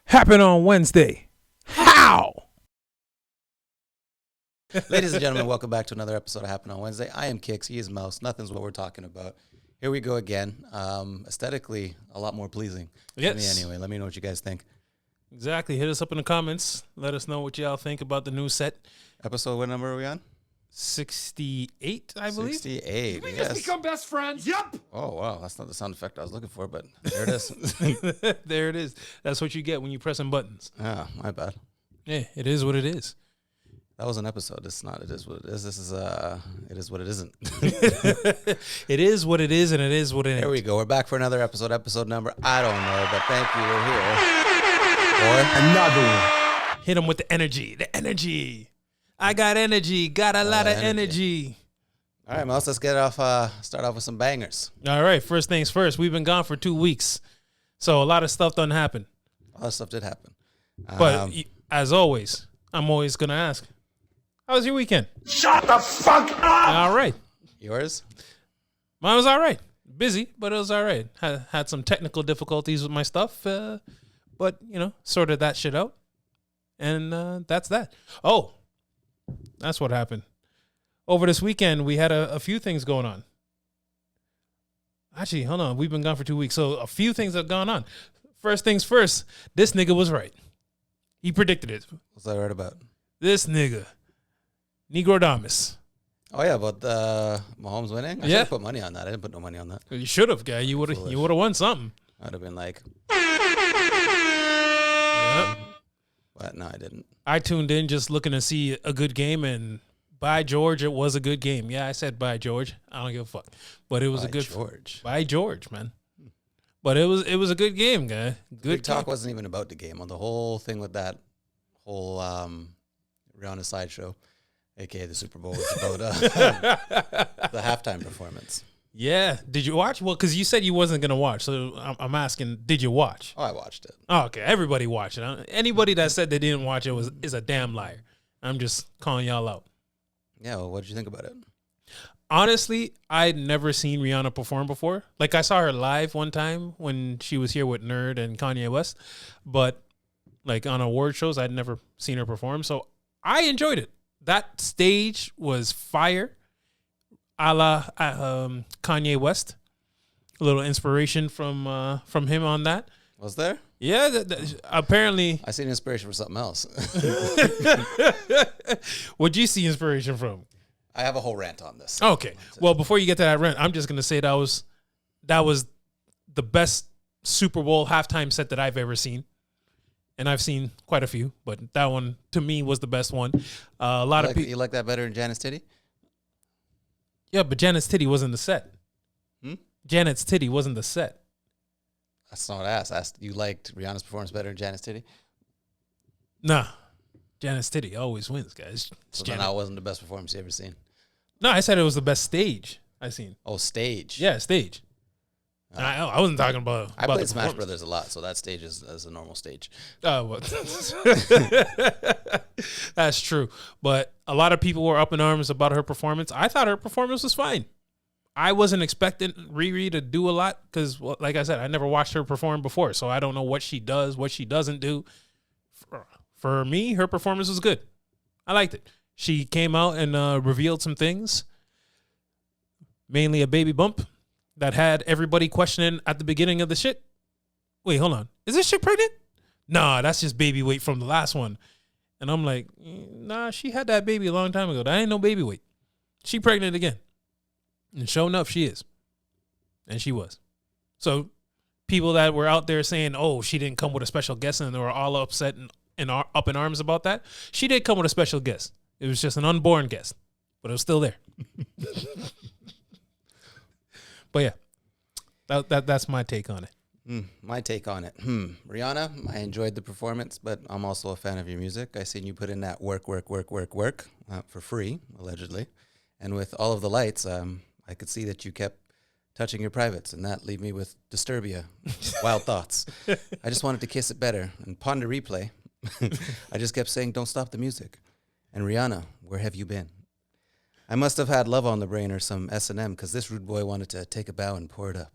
Happen on Wednesday. How? Ladies and gentlemen, welcome back to another episode of Happnd on Wednesday. I am Kix, he is Mouse. Nothing's what we're talking about. Here we go again. Aesthetically, a lot more pleasing. Yes. To me anyway. Let me know what you guys think. Exactly. Hit us up in the comments. Let us know what y'all think about the new set. Episode, what number are we on? 68, I believe. 68. We Yes. just become best friends. Yep. Oh, wow. That's not the sound effect I was looking for, but there it is. There it is. That's what you get when you're pressing buttons. Ah, my bad. Yeah, it is what it is. That was an episode. It's not. It is what it is. This is it is what it isn't. It is what it is, and it is what it ain't. There we go. We're back for another episode. Episode number, I don't know, but thank you. We're here for another one. Hit them with the energy. The energy. I got energy. Got a lot of energy. All right, Mouse, let's get off. Start off with some bangers. All right. First things first. We've been gone for 2 weeks, so a lot of stuff done happen. A lot of stuff did happen. But as always, I'm always gonna ask, how was your weekend? Shut the fuck up. All right. Yours? Mine was all right. Busy, but it was all right. Had some technical difficulties with my stuff, but, sorted that shit out. And that's that. Oh, that's what happened. Over this weekend, we had a few things going on. Actually, hold on. We've been gone for 2 weeks, so a few things have gone on. First things first, this nigga was right. He predicted it. What's that right about? This nigga, Negrodamus. Oh, yeah, about Mahomes winning? I should have put money on that. I didn't put no money on that. You should have, guy. You would have won something. I'd have been like, Yep. but no, I didn't. I tuned in just looking to see a good game, and by George, it was a good game. Yeah, I said by George. I don't give a fuck, but it was a good George. by George, man. But it was a good game, guy. Good Big talk game. wasn't even about the game. On the whole thing with that whole Rihanna sideshow, aka the Super Bowl, was about the halftime performance. Yeah. Did you watch? Well, because you said you wasn't gonna watch, so I'm asking, did you watch? Oh, I watched it. Oh, okay. Everybody watched it. Anybody that said they didn't watch it is a damn liar. I'm just calling y'all out. Yeah, well, what did you think about it? Honestly, I'd never seen Rihanna perform before. Like, I saw her live one time when she was here with Nerd and Kanye West, but like on award shows, I'd never seen her perform. So I enjoyed it. That stage was fire, a la Kanye West. A little inspiration from him on that. Was there? Yeah, apparently. I seen inspiration for something else. What'd you see inspiration from? I have a whole rant on this. Okay. Well, before you get to that rant, I'm just gonna say that was the best Super Bowl halftime set that I've ever seen, and I've seen quite a few, but that one to me was the best one. A lot of people. You like that better than Janet's Titty? Yeah, but Janet's titty wasn't the set. Janet's titty wasn't the set. That's not what I asked. I asked, you liked Rihanna's performance better than Janet's Titty? Nah, Janet's titty always wins, guys. So then that wasn't the best performance you ever seen. No, I said it was the best stage I seen. Oh, stage. Yeah, stage. I wasn't talking about. I about played the Smash performance. Brothers a lot, so that stage is a normal stage. Oh, well, that's true. But a lot of people were up in arms about her performance. I thought her performance was fine. I wasn't expecting Riri to do a lot because, well, like I said, I never watched her perform before, so I don't know what she does, what she doesn't do. For me, her performance was good. I liked it. She came out and revealed some things, mainly a baby bump that had everybody questioning at the beginning of the shit. Wait, hold on. Is this shit pregnant? Nah, that's just baby weight from the last one. And I'm like, nah, she had that baby a long time ago. That ain't no baby weight. She pregnant again. And sure enough, she is. And she was. So people that were out there saying, oh, she didn't come with a special guest, and they were all upset and up in arms about that. She did come with a special guest. It was just an unborn guest, but it was still there. But yeah, that's my take on it. My take on it. Rihanna, I enjoyed the performance, but I'm also a fan of your music. I seen you put in that work for free, allegedly. And with all of the lights, I could see that you kept touching your privates, and that leave me with disturbia, wild thoughts. I just wanted to kiss it better and ponder replay. I just kept saying, don't stop the music. And Rihanna, where have you been? I must have had love on the brain or some S&M because this rude boy wanted to take a bow and pour it up.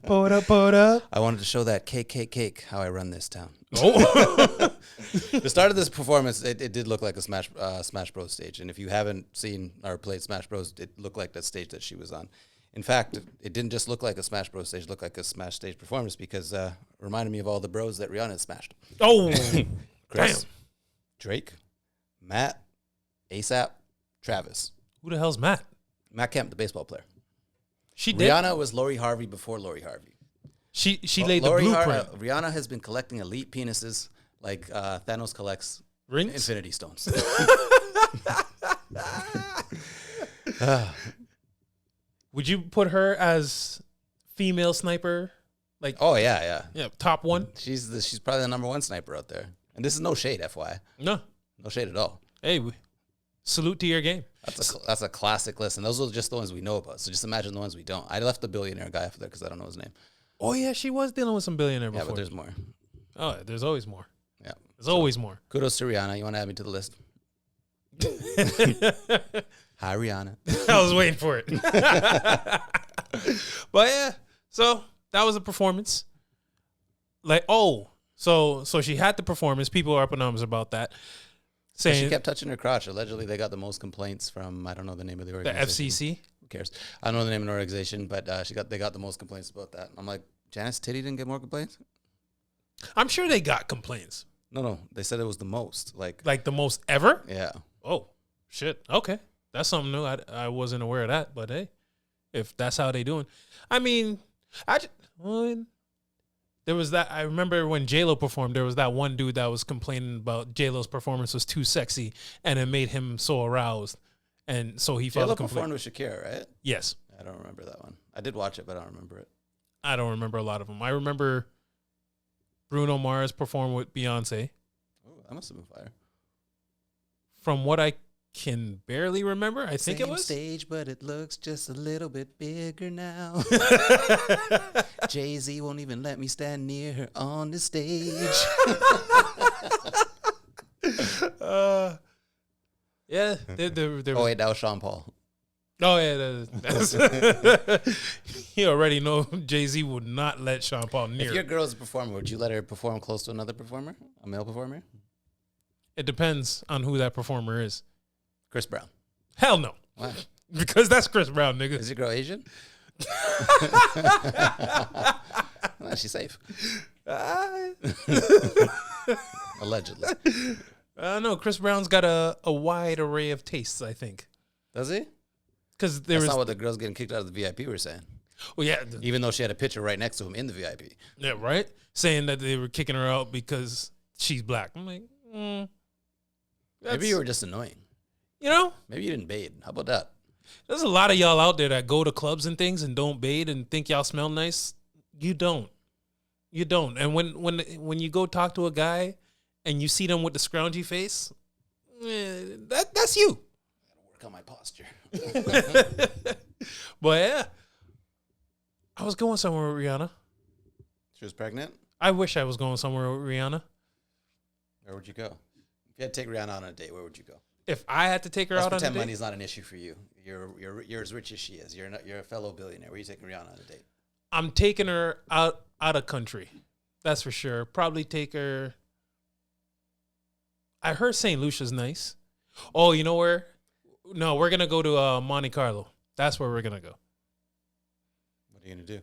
Pour it up, pour it up. I wanted to show that cake, how I run this town. Oh. The start of this performance, it did look like a Smash Bros stage. And if you haven't seen or played Smash Bros, it looked like that stage that she was on. In fact, it didn't just look like a Smash Bros stage, it looked like a Smash stage performance because it reminded me of all the bros that Rihanna smashed. Oh, Chris, damn. Drake, Matt, ASAP, Travis. Who the hell's Matt? Matt Kemp, the baseball player. She did. Rihanna was Lori Harvey before Lori Harvey. She laid the blueprint. Rihanna has been collecting elite penises like Thanos collects Rings? Infinity Stones. Would you put her as female sniper? Like, Oh yeah. yeah, top one? She's probably the number one sniper out there. And this is no shade, FYI. No. No shade at all. Hey, salute to your game. That's a classic list, and those are just the ones we know about. So just imagine the ones we don't. I left the billionaire guy for there because I don't know his name. Oh, yeah, she was dealing with some billionaire before. Yeah, but there's more. Oh, there's always more. Yeah, There's always more. kudos to Rihanna. You want to add me to the list? Hi, Rihanna. I was waiting for it. But yeah, so that was a performance. Like, so she had the performance. People are up in arms about that. Saying She kept touching her crotch. Allegedly, they got the most complaints from, I don't know the name of the the organization. FCC. Who cares? I don't know the name of the organization, but they got the most complaints about that. I'm like, Janice Titty didn't get more complaints? I'm sure they got complaints. No. They said it was the most. Like Like the most ever? yeah. Oh, shit. Okay. That's something new. I wasn't aware of that, but hey, if that's how they doing. I mean, there was that. I remember when J-Lo performed, there was that one dude that was complaining about J-Lo's performance was too sexy and it made him so aroused. And so he filed J-Lo a complaint. performed with Shakira, right? Yes. I don't remember that one. I did watch it, but I don't remember it. I don't remember a lot of them. I remember Bruno Mars performed with Beyonce. Oh, that must have been fire. From what I can barely remember, I think it was. Stage, but it looks just a little bit bigger now. Jay-Z won't even let me stand near her on the stage. Yeah. There Oh, was, wait, that was Sean Paul. oh, yeah. That's, you already know Jay-Z would not let Sean Paul near. If your girl's a performer, would you let her perform close to another performer? A male performer? It depends on who that performer is. Chris Brown. Hell no. Why? Because that's Chris Brown, nigga. Is your girl Asian? Well, she's safe. Allegedly. I don't know. Chris Brown's got a wide array of tastes, I think. Does he? Because there That's was, not what the girls getting kicked out of the VIP were saying. well, yeah, Even though she had a picture right next to him in the VIP. yeah, right. Saying that they were kicking her out because she's black. I'm like, Maybe you were just annoying. you know, Maybe you didn't bathe. How about that? there's a lot of y'all out there that go to clubs and things and don't bathe and think y'all smell nice. You don't. You don't. And when you go talk to a guy and you see them with the scroungy face, that's you. Work on my posture. But yeah, I was going somewhere with Rihanna. She was pregnant? I wish I was going somewhere with Rihanna. Where would you go? If you had to take Rihanna on a date, where would you go? If I had to take her Let's out on a pretend date, money's not an issue for you. You're as rich as she is. You're a fellow billionaire. Where are you taking Rihanna on a date? I'm taking her out of country. That's for sure. Probably take her. I heard St. Lucia's nice. Oh, you know where? No, we're gonna go to Monte Carlo. That's where we're gonna go. What are you gonna do?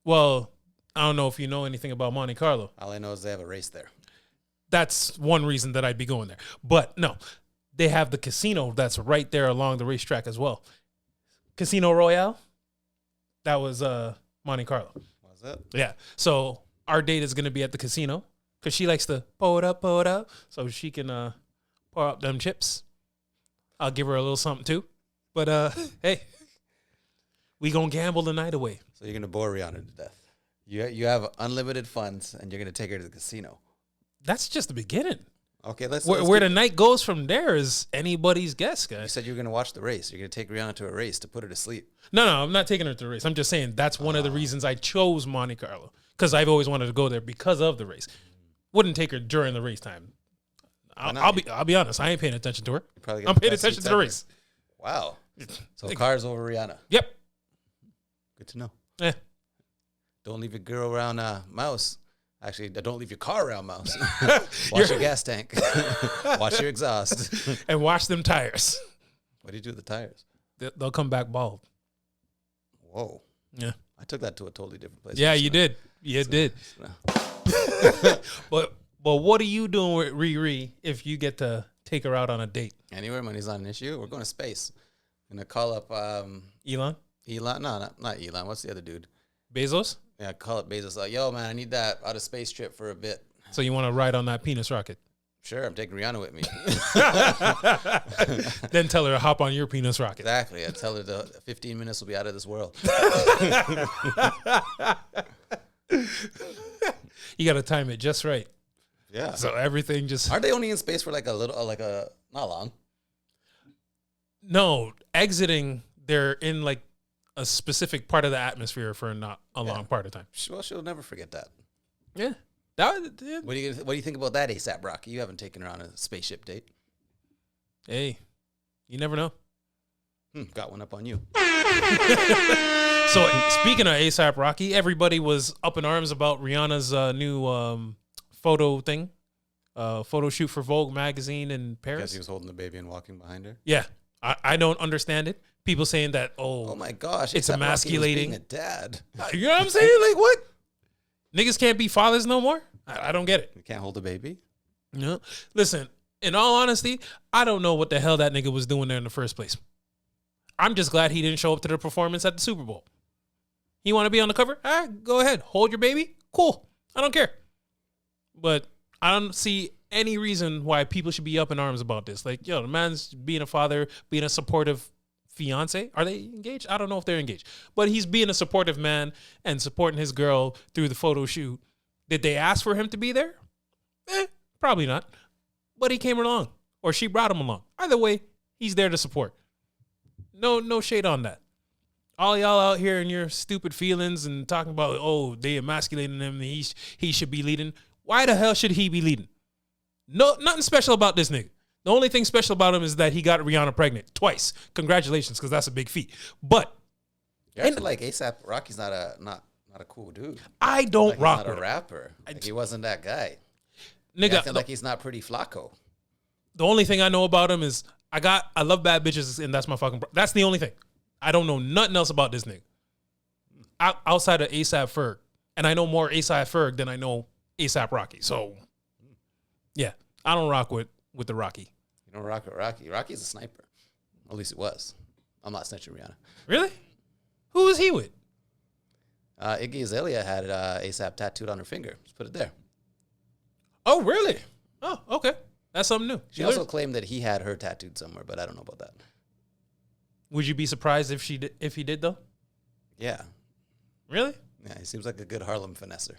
Well, I don't know if you know anything about Monte Carlo. All I know is they have a race there. That's one reason that I'd be going there. But no, they have the casino that's right there along the racetrack as well. Casino Royale. That was Monte Carlo. Was it? Yeah. So our date is gonna be at the casino because she likes to pour it up, so she can pour up them chips. I'll give her a little something too. But hey, we gonna gamble the night away. So you're gonna bore Rihanna to death. You have unlimited funds, and you're gonna take her to the casino. That's just the beginning. Okay, let's Where the night goes from there is anybody's guess, You guys. said you were gonna watch the race. You're gonna take Rihanna to a race to put her to sleep. No, I'm not taking her to the race. I'm just saying that's one of the reasons I chose Monte Carlo because I've always wanted to go there because of the race. Wouldn't take her during the race time. I'll be honest. I ain't paying attention to her. Probably get I'm the paying best attention seats to the ever. race. Wow. So cars over Rihanna. Yep. Good to know. Yeah. Don't leave your girl around Mouse. Actually, don't leave your car around Mouse. Watch your gas tank. Watch your exhaust. And wash them tires. What do you do with the tires? They'll come back bald. Whoa. Yeah. I took that to a totally different place. Yeah, you did. You did. But what are you doing with Riri if you get to take her out on a date? Anywhere money's not an issue. We're going to space. I'm going to call up Elon? Elon. No, not Elon. What's the other dude? Bezos? Yeah, call up Bezos. Like, yo, man, I need that out of space trip for a bit. So you want to ride on that penis rocket? Sure, I'm taking Rihanna with me. Then tell her to hop on your penis rocket. Exactly. I tell her the 15 minutes will be out of this world. You got to time it just right. Yeah. So everything just... Aren't they only in space for like a little, not long? No, exiting, they're in like a specific part of the atmosphere for not a long part of time. Well, she'll never forget that. Yeah. What do you think about that, ASAP Rocky? You haven't taken her on a spaceship date. Hey, you never know. Got one up on you. So speaking of ASAP Rocky, everybody was up in arms about Rihanna's new photo thing, photo shoot for Vogue magazine in Paris. Guess he was holding the baby and walking behind her. Yeah, I don't understand it. People saying that, Oh my gosh, it's A$AP Rocky was emasculating. being a dad. You know what I'm saying? Like what? Niggas can't be fathers no more? I don't get it. You can't hold a baby. No. Listen, in all honesty, I don't know what the hell that nigga was doing there in the first place. I'm just glad he didn't show up to the performance at the Super Bowl. He want to be on the cover? All right, go ahead. Hold your baby. Cool. I don't care. But I don't see any reason why people should be up in arms about this. Like, yo, the man's being a father, being a supportive fiance. Are they engaged? I don't know if they're engaged. But he's being a supportive man and supporting his girl through the photo shoot. Did they ask for him to be there? Probably not. But he came along. Or she brought him along. Either way, he's there to support. No shade on that. All y'all out here in your stupid feelings and talking about, oh, they emasculating him and he should be leading. Why the hell should he be leading? No, nothing special about this nigga. The only thing special about him is that he got Rihanna pregnant twice. Congratulations, because that's a big feat. But You're acting like ASAP Rocky's not a cool dude. I don't Like rock he's not with a rapper. Like he wasn't that guy. nigga. Acting like he's not pretty Flacco. The only thing I know about him is I love bad bitches, and that's my fucking. That's the only thing. I don't know nothing else about this nigga. Outside of ASAP Ferg, and I know more ASAP Ferg than I know ASAP Rocky. So, yeah, I don't rock with the Rocky. You don't rock with Rocky. Rocky's a sniper. At least it was. I'm not snitching Rihanna. Really? Who was he with? Iggy Azalea had ASAP tattooed on her finger. Just put it there. Oh, really? Oh, okay. That's something new. She also claimed that he had her tattooed somewhere, but I don't know about that. Would you be surprised if he did though? Yeah. Really? Yeah, he seems like a good Harlem finesser.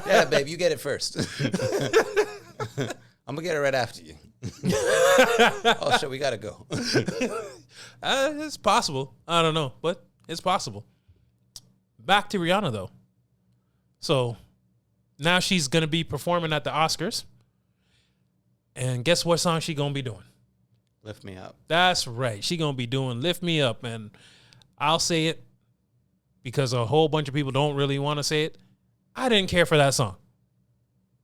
Yeah, babe, you get it first. I'm going to get it right after you. Oh, shit, we got to go. It's possible. I don't know, but it's possible. Back to Rihanna, though. So now she's going to be performing at the Oscars. And guess what song she going to be doing? Lift Me Up. That's right. She going to be doing Lift Me Up. And I'll say it because a whole bunch of people don't really want to say it. I didn't care for that song.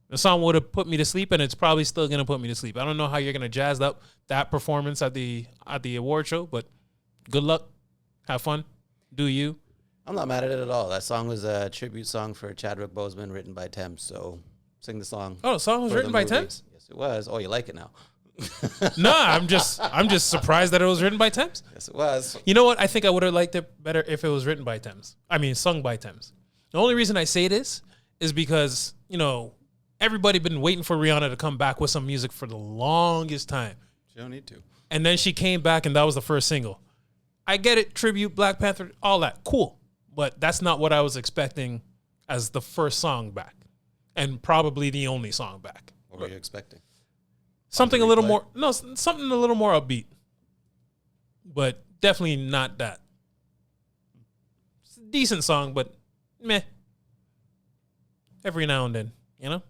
The song would have put me to sleep, and it's probably still going to put me to sleep. I don't know how you're going to jazz up that performance at the award show, but good luck. Have fun. Do you. I'm not mad at it at all. That song was a tribute song for Chadwick Boseman, written by Thames. So sing the song. Oh, the song was written by Thames? Yes, it was. Oh, you like it now? Nah, I'm just surprised that it was written by Thames. Yes, it was. You know what? I think I would have liked it better if it was written by Thames. I mean, sung by Thames. The only reason I say this is because, you know, everybody been waiting for Rihanna to come back with some music for the longest time. She don't need to. And then she came back and that was the first single. I get it, tribute, Black Panther, all that. Cool. But that's not what I was expecting as the first song back. And probably the only song back. What were you expecting? Something a little more, no, something a little more upbeat. But definitely not that. It's a decent song, but meh. Every now and then, you know?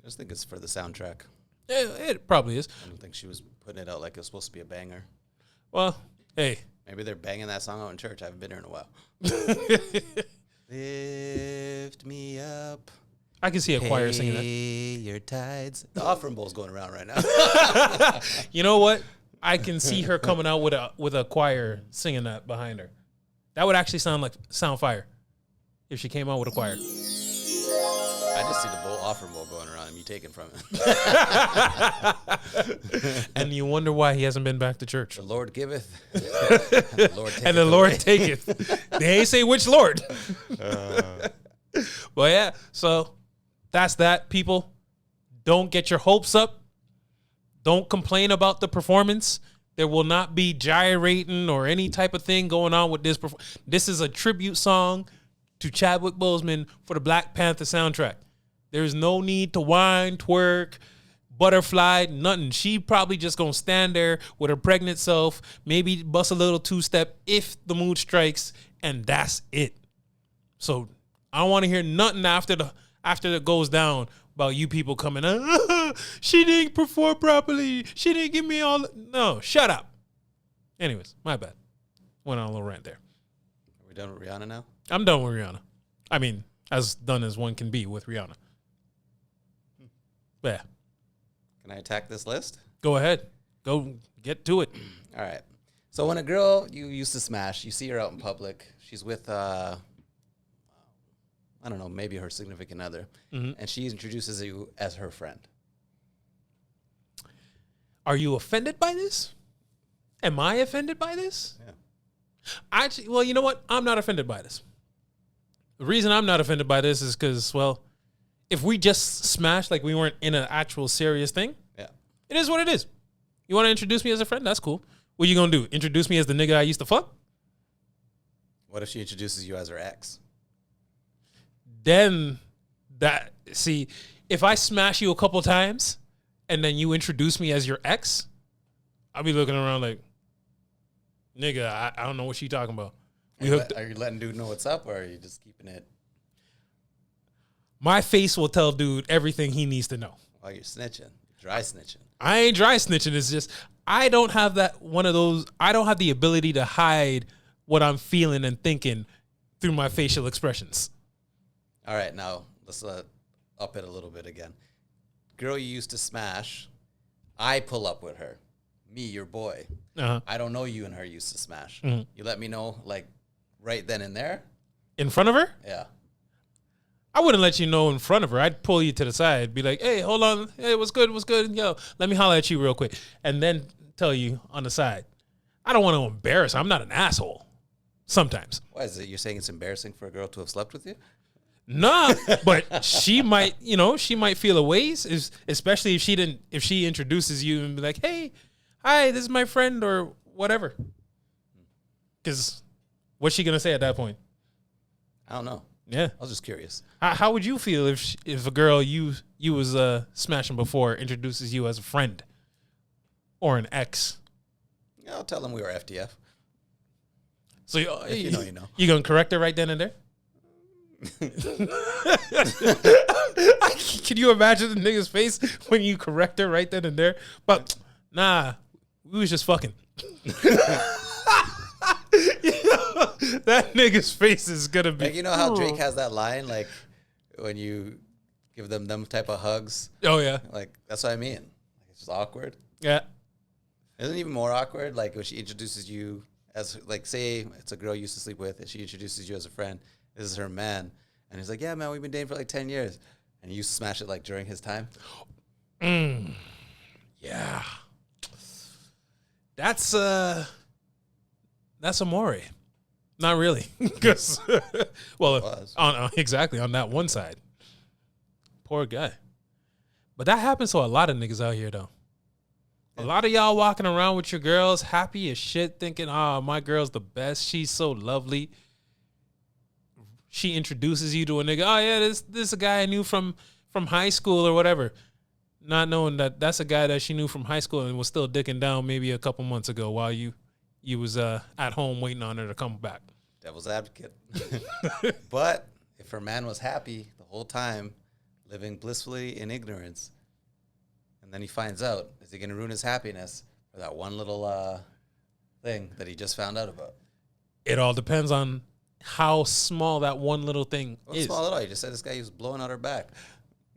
I just think it's for the soundtrack. It probably is. I don't think she was putting it out like it was supposed to be a banger. Well, hey. Maybe they're banging that song out in church. I haven't been here in a while. Lift me up. I can see a choir singing that. Your tides. The offering bowl's going around right now. You know what? I can see her coming out with a choir singing that behind her. That would actually sound fire if she came out with a choir. I just see the offering bowl going around and you taking from it. And you wonder why he hasn't been back to church. The Lord giveth. The Lord taketh And the Lord away. taketh. They ain't say which Lord. But yeah, so that's that, people. Don't get your hopes up. Don't complain about the performance. There will not be gyrating or any type of thing going on with this. This is a tribute song to Chadwick Boseman for the Black Panther soundtrack. There's no need to whine, twerk, butterfly, nothing. She probably just gonna stand there with her pregnant self, maybe bust a little two-step if the mood strikes, and that's it. So I don't want to hear nothing after it goes down about you people coming, she didn't perform properly. She didn't give me all. No, shut up. Anyways, my bad. Went on a little rant there. Are we done with Rihanna now? I'm done with Rihanna. I mean, as done as one can be with Rihanna. Yeah. Can I attack this list? Go ahead. Go get to it. All right. So when a girl you used to smash, you see her out in public, she's with, I don't know, maybe her significant other, and she introduces you as her friend. Are you offended by this? Am I offended by this? Yeah. Actually, well, you know what? I'm not offended by this. The reason I'm not offended by this is because, well, if we just smashed like we weren't in an actual serious thing, Yeah. it is what it is. You want to introduce me as a friend? That's cool. What you going to do? Introduce me as the nigga I used to fuck? What if she introduces you as her ex? Then if I smash you a couple times and then you introduce me as your ex, I'll be looking around like, nigga, I don't know what she talking about. Are you letting dude know what's up, or are you just keeping it? My face will tell dude everything he needs to know. While you're snitching, dry snitching. I ain't dry snitching. It's just, I don't have I don't have the ability to hide what I'm feeling and thinking through my facial expressions. All right, now let's up it a little bit again. Girl you used to smash, I pull up with her. Me, your boy. Uh-huh. I don't know you and her used to smash. Mm-hmm. You let me know, like, right then and there? In front of her? Yeah. I wouldn't let you know in front of her. I'd pull you to the side, be like, hey, hold on. Hey, what's good? What's good? Yo, let me holler at you real quick. And then tell you on the side. I don't want to embarrass her. I'm not an asshole. Sometimes. Why is it? You're saying it's embarrassing for a girl to have slept with you? Nah, but she might feel a ways, especially if she introduces you and be like, hey, hi, this is my friend or whatever. Because what's she going to say at that point? I don't know. Yeah. I was just curious. How would you feel if a girl you was smashing before introduces you as a friend or an ex? Yeah, I'll tell them we were FTF. So you know, you know. You gonna correct her right then and there? Can you imagine the nigga's face when you correct her right then and there? But nah, we was just fucking. That nigga's face is gonna be Like, you know how Drake has that line, like, when you give them type of hugs? Oh yeah. Like, that's what I mean. Like, it's just awkward. Yeah. Isn't it even more awkward, like, when she introduces you as, like, say it's a girl you used to sleep with, and she introduces you as a friend. This is her man. And he's like, yeah, man, we've been dating for like 10 years. And you smash it, like, during his time? Yeah. That's amore. Not really. Because, well, exactly, on that one side. Poor guy. But that happens to a lot of niggas out here, though. A lot of y'all walking around with your girls happy as shit thinking, my girl's the best. She's so lovely. She introduces you to a nigga. Oh, yeah, this is a guy I knew from high school or whatever. Not knowing that that's a guy that she knew from high school and was still dicking down maybe a couple months ago while you was at home waiting on her to come back. Devil's advocate. But if her man was happy the whole time, living blissfully in ignorance, and then he finds out, is he going to ruin his happiness for that one little thing that he just found out about? It all depends on how small that one little thing What's is. small at all? You just said this guy was blowing out her back.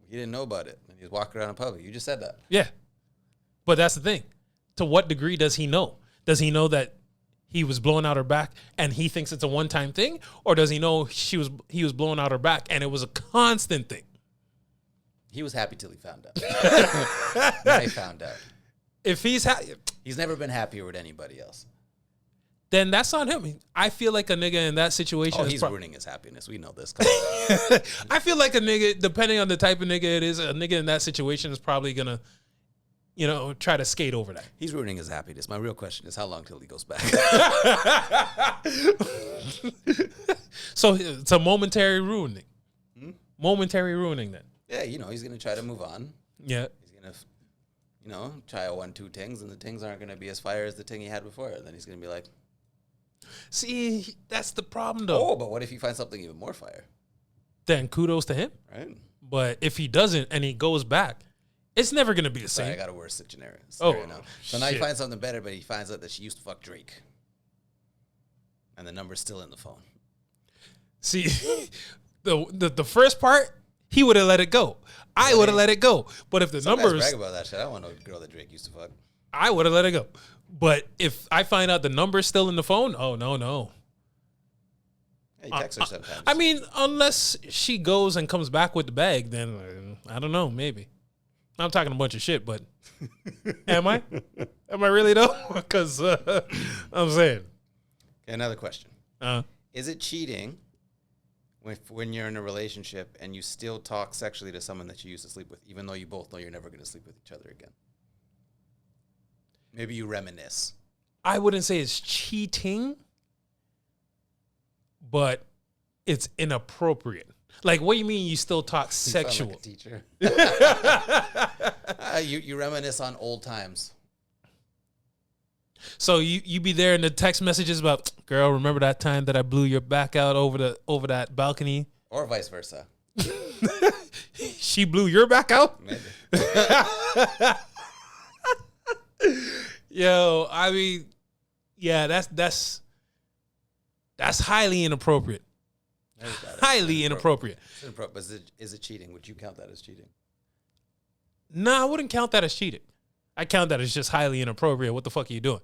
He didn't know about it. And he was walking around in public. You just said that. Yeah. But that's the thing. To what degree does he know? Does he know that he was blowing out her back and he thinks it's a one-time thing? Or does he know he was blowing out her back and it was a constant thing? He was happy till he found out. Now he found out. If he's He's never been happier with anybody else. then that's on him. I feel like a nigga in that situation. Oh, is he's ruining his happiness. We know this. I feel like a nigga, depending on the type of nigga it is, a nigga in that situation is probably gonna, try to skate over that. He's ruining his happiness. My real question is, how long till he goes back? So it's a momentary ruining. Momentary ruining then. Yeah, he's going to try to move on. Yeah. He's going to, try a 1-2 tings, and the tings aren't going to be as fire as the ting he had before. And then he's going to be like, See, that's the problem though. oh, but what if he finds something even more fire? Then kudos to him. Right? But if he doesn't and he goes back, it's never gonna be the Sorry, same. I got a worse scenario. Oh, now. So now he shit. finds something better, but he finds out that she used to fuck Drake. And the number's still in the phone. See, the first part, he would have let it go. I would have let it go. But if the Some guys numbers, brag about that shit. I don't want no girl that Drake used to fuck. I would have let it go. But if I find out the number's still in the phone, oh no. Yeah, you text her sometimes. I mean, unless she goes and comes back with the bag, then I don't know, maybe. I'm talking a bunch of shit, but am I? Am I really though? Because I'm saying. Okay, another question. Uh, Is it cheating when you're in a relationship and you still talk sexually to someone that you used to sleep with, even though you both know you're never going to sleep with each other again? Maybe you reminisce. I wouldn't say it's cheating, but it's inappropriate. Like, what do you mean you still talk sexual? You sound like a teacher. You reminisce on old times. So you be there in the text messages about, girl, remember that time that I blew your back out over that balcony? Or vice versa. She blew your back out? Maybe. Yo, I mean, yeah, that's highly inappropriate. Highly inappropriate. But is it cheating? Would you count that as cheating? No, I wouldn't count that as cheating. I count that as just highly inappropriate. What the fuck are you doing?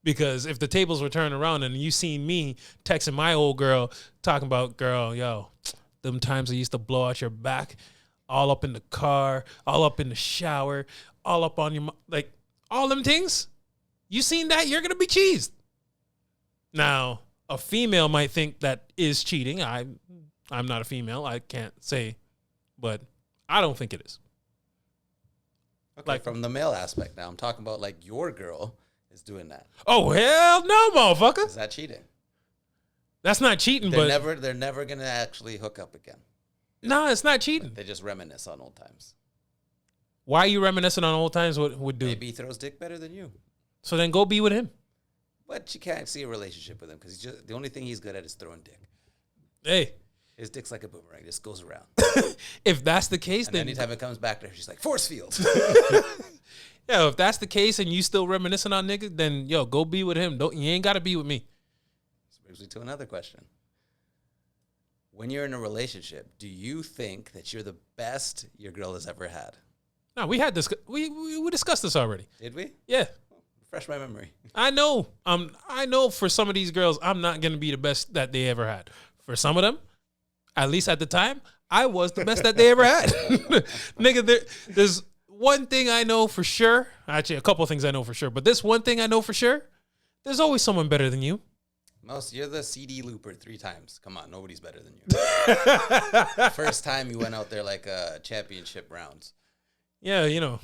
Because if the tables were turned around and you seen me texting my old girl talking about, girl, yo, them times I used to blow out your back, all up in the car, all up in the shower, all up on your, like, all them things, you seen that, you're going to be cheesed. Now, a female might think that is cheating. I'm not a female. I can't say, but I don't think it is. Okay, Like, from the male aspect now, I'm talking about like your girl is doing that. Oh, hell no, motherfucker. Is that cheating? That's not cheating, They're never going to actually hook up again. No, it's not cheating. They just reminisce on old times. Why are you reminiscing on old times? What would do? Maybe he throws dick better than you. So then go be with him. But you can't see a relationship with him because the only thing he's good at is throwing dick. Hey, His dick's like a boomerang, just goes around. if that's the case, And then anytime it comes back to her, she's like, force field. yeah, if that's the case and you still reminiscing on niggas, then yo, go be with him. You ain't got to be with me. This brings me to another question. When you're in a relationship, do you think that you're the best your girl has ever had? No, we had this. We discussed this already. Did we? Yeah, Refresh my memory. I know. I know for some of these girls, I'm not gonna be the best that they ever had. For some of them, at least at the time, I was the best that they ever had. Nigga, there's one thing I know for sure. Actually, a couple of things I know for sure. But this one thing I know for sure, there's always someone better than you. You're the CD looper 3 times. Come on, nobody's better than you. First time you went out there like championship rounds. Yeah, you know.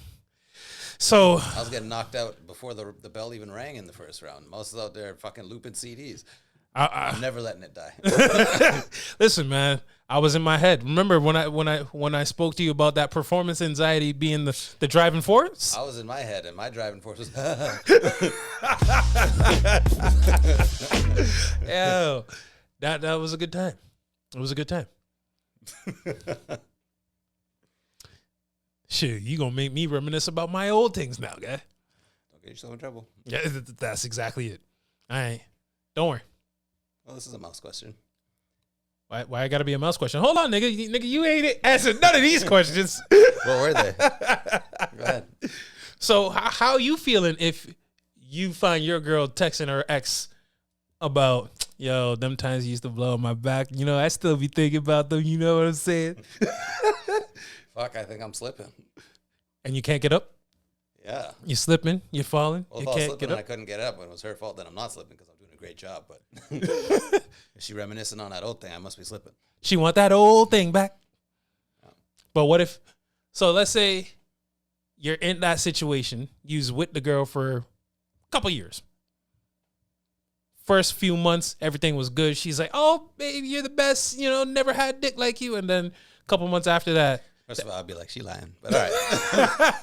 So I was getting knocked out before the bell even rang in the first round. Most was out there fucking looping CDs. I'm never letting it die. Listen, man, I was in my head. Remember when I spoke to you about that performance anxiety being the driving force? I was in my head, and my driving force was. Yeah, that was a good time. It was a good time. Shit, you gonna make me reminisce about my old things now, guy. Don't get yourself in trouble. Yeah, that's exactly it. All right. Don't worry. Well, this is a mouse question. Why I gotta be a mouse question? Hold on, nigga. You ain't answered none of these questions. What were they? Go ahead. So how you feeling if you find your girl texting her ex about, yo, them times you used to blow on my back? You know, I still be thinking about them. You know what I'm saying? Fuck, I think I'm slipping. And you can't get up? Yeah. You slipping? You falling? Well, you if I was can't slipping get and up? I couldn't get up, and it was her fault, then I'm not slipping because I'm doing a great job. But if she reminiscing on that old thing, I must be slipping. She want that old thing back. But what if, so let's say you're in that situation, you was with the girl for a couple years. First few months, everything was good. She's like, oh, baby, you're the best. You know, never had dick like you. And then a couple months after that. First of all, I'd be like, she lying. But all right.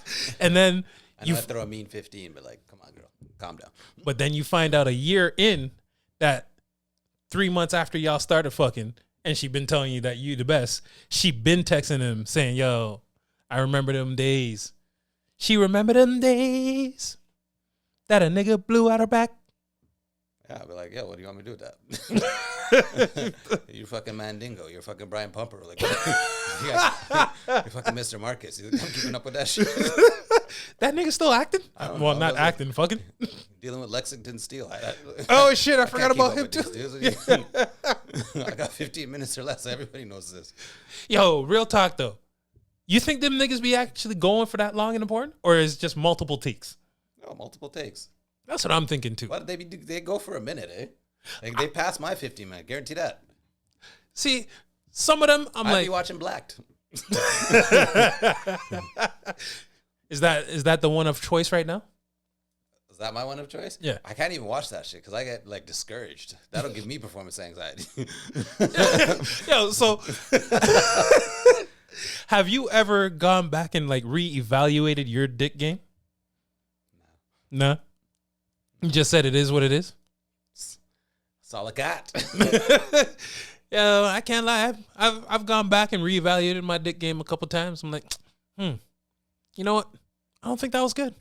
And then I know I throw a mean 15, but like, come on, girl. Calm down. But then you find out a year in that 3 months after y'all started fucking, and she been telling you that you the best, she been texting him saying, yo, I remember them days. She remember them days that a nigga blew out her back. Yeah, I'd be like, yo, what do you want me to do with that? You're fucking Mandingo. You're fucking Brian Pumper. Like, you're fucking Mr. Marcus. I'm keeping up with that shit. That nigga still acting? don't Well, know. not acting, fucking. Dealing with Lexington Steel. Oh, shit, I forgot can't keep about up him, with too. these dudes. I got 15 minutes or less. Everybody knows this. Yo, real talk, though. You think them niggas be actually going for that long in the porn? Or is it just multiple takes? No, multiple takes. That's what I'm thinking, too. What they go for a minute, eh? Like, they pass my 15 minute. Guarantee that. See, some of them, I'm I'd like, be watching Blacked. is that the one of choice right now? Is that my one of choice? Yeah. I can't even watch that shit because I get like discouraged. That'll give me performance anxiety. Yo, so have you ever gone back and like reevaluated your dick game? No. You just said it is what it is? That's all I got. Yo, I can't lie. I've gone back and reevaluated my dick game a couple times. I'm like, you know what? I don't think that was good.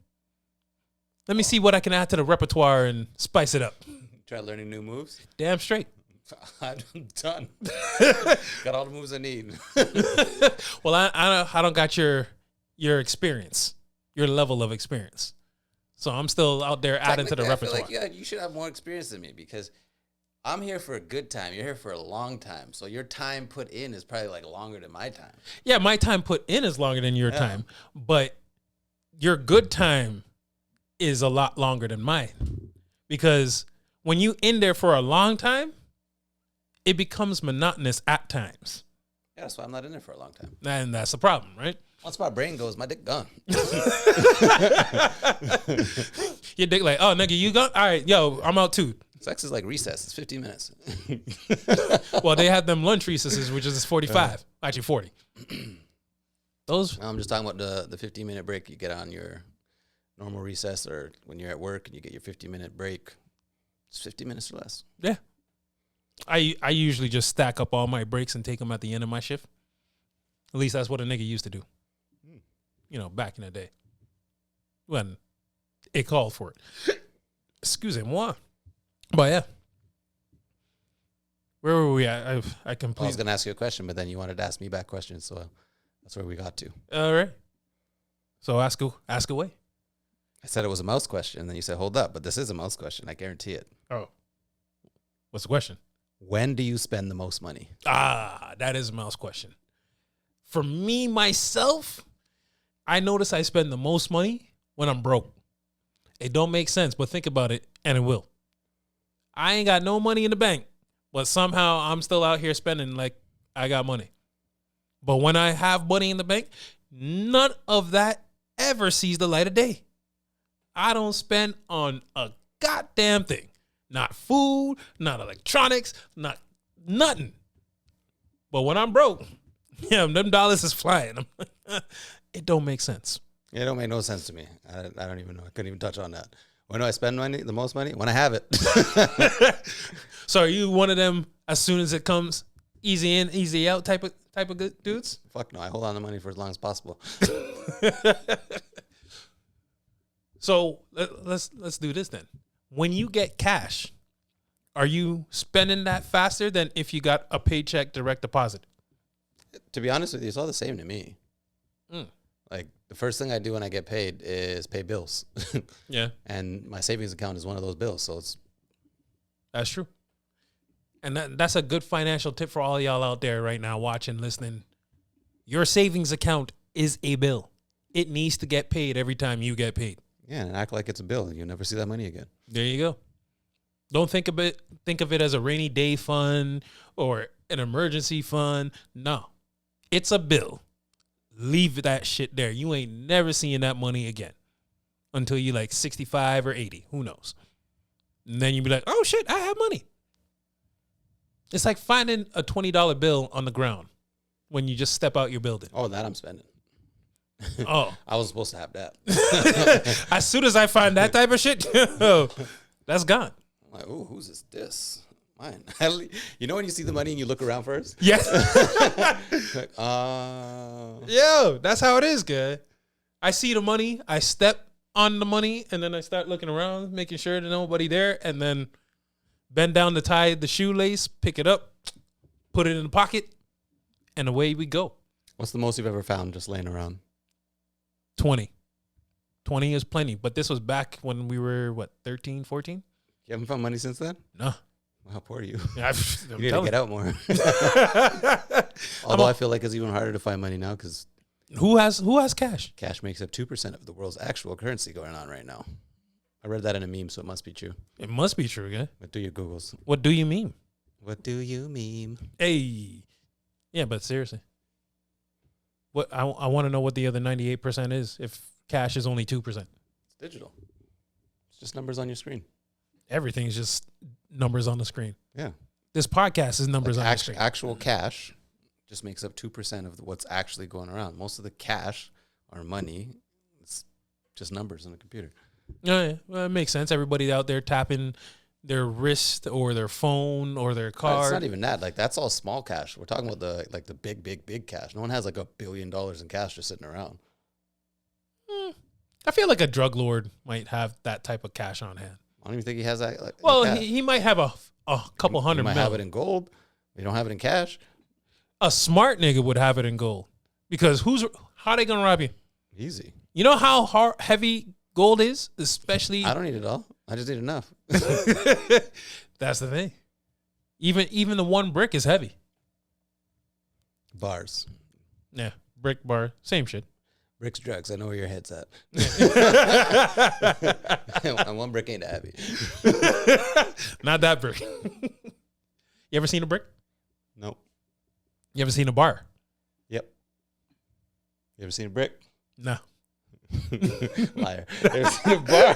Let me see what I can add to the repertoire and spice it up. Try learning new moves. Damn straight. I'm done. Got all the moves I need. Well, I don't got your experience, your level of experience. So I'm still out there adding to the repertoire. I feel like, yeah, you should have more experience than me because I'm here for a good time. You're here for a long time. So your time put in is probably like longer than my time. Yeah, my time put in is longer than your time, but your good time is a lot longer than mine. Because when you in there for a long time, it becomes monotonous at times. Yeah, that's why I'm not in there for a long time. And that's the problem, right? Once my brain goes, my dick gone. Your dick like, oh, nigga, you gone? All right, yo, I'm out too. Sex is like recess. It's 15 minutes. Well, they have them lunch recesses, which is 45. Actually, 40. Those. I'm just talking about the 15-minute break you get on your normal recess or when you're at work and you get your 15-minute break. It's 15 minutes or less. Yeah. I usually just stack up all my breaks and take them at the end of my shift. At least that's what a nigga used to do. You know, back in the day. When it called for it. Excusez-moi. But yeah. Where were we at? I I was completely... going to ask you a question, but then you wanted to ask me back questions, so that's where we got to. All right. So ask away. I said it was a mouse question, and then you said, hold up, but this is a mouse question. I guarantee it. Oh. What's the question? When do you spend the most money? That is a mouse question. For me, myself, I notice I spend the most money when I'm broke. It don't make sense, but think about it, and it will. I ain't got no money in the bank, but somehow I'm still out here spending like I got money. But when I have money in the bank, none of that ever sees the light of day. I don't spend on a goddamn thing. Not food, not electronics, not nothing. But when I'm broke, yeah, them dollars is flying. It don't make sense. It don't make no sense to me. I don't even know. I couldn't even touch on that. When do I spend money, the most money? When I have it. So are you one of them, as soon as it comes, easy in, easy out type of good dudes. Fuck no, I hold on to money for as long as possible. So let's do this then. When you get cash, are you spending that faster than if you got a paycheck direct deposit? To be honest with you, it's all the same to me. Mm. Like the first thing I do when I get paid is pay bills. Yeah, And my savings account is one of those bills. So it's that's true. And that's a good financial tip for all y'all out there right now watching, listening. Your savings account is a bill. It needs to get paid every time you get paid. yeah, and act like it's a bill and you'll never see that money again. There you go. Don't think of it as a rainy day fund or an emergency fund. No. It's a bill. Leave that shit there. You ain't never seeing that money again until you like 65 or 80. Who knows? And then you be like, oh shit, I have money. It's like finding a $20 bill on the ground when you just step out your building. Oh, that I'm spending. Oh. I was supposed to have that. As soon as I find that type of shit, that's gone. I'm like, ooh, who's this? Mine. You know when you see the money and you look around first? Yes. Like, Yo, that's how it is, guy. I see the money, I step on the money, and then I start looking around, making sure there's nobody there, and then bend down to tie the shoelace, pick it up, put it in the pocket, and away we go. What's the most you've ever found just laying around? 20. 20 is plenty, but this was back when we were, 13, 14? You haven't found money since then? No. How poor are you? I'm You need to get out more. Although I feel like it's even harder to find money now because Who has cash? cash makes up 2% of the world's actual currency going on right now. I read that in a meme, so it must be true. It must be true, guy. But do your Googles. What do you mean? What do you mean? Hey. Yeah, but seriously. What I want to know what the other 98% is if cash is only 2%. It's digital. It's just numbers on your screen. Everything's just numbers on the screen. Yeah. This podcast is numbers Like on the screen. actual cash just makes up 2% of what's actually going around. Most of the cash or money, it's just numbers on the computer. Yeah, well, it makes sense. Everybody out there tapping their wrist or their phone or their It's card. not even that. Like that's all small cash. We're talking about the big cash. No one has like $1 billion in cash just sitting around. I feel like a drug lord might have that type of cash on hand. I don't even think he has that. Well, cash. he might have a couple You hundred might mil. have it in gold. You don't have it in cash. A smart nigga would have it in gold because how they gonna rob you? Easy. You know how heavy gold is, especially. I don't need it all. I just need enough. That's the thing. Even the one brick is heavy. Bars. Yeah, brick bar, same shit. Bricks, drugs. I know where your head's at. And one brick ain't that heavy. Not that brick. You ever seen a brick? Nope. You ever seen a bar? Yep. You ever seen a brick? No. Liar. You ever seen a bar?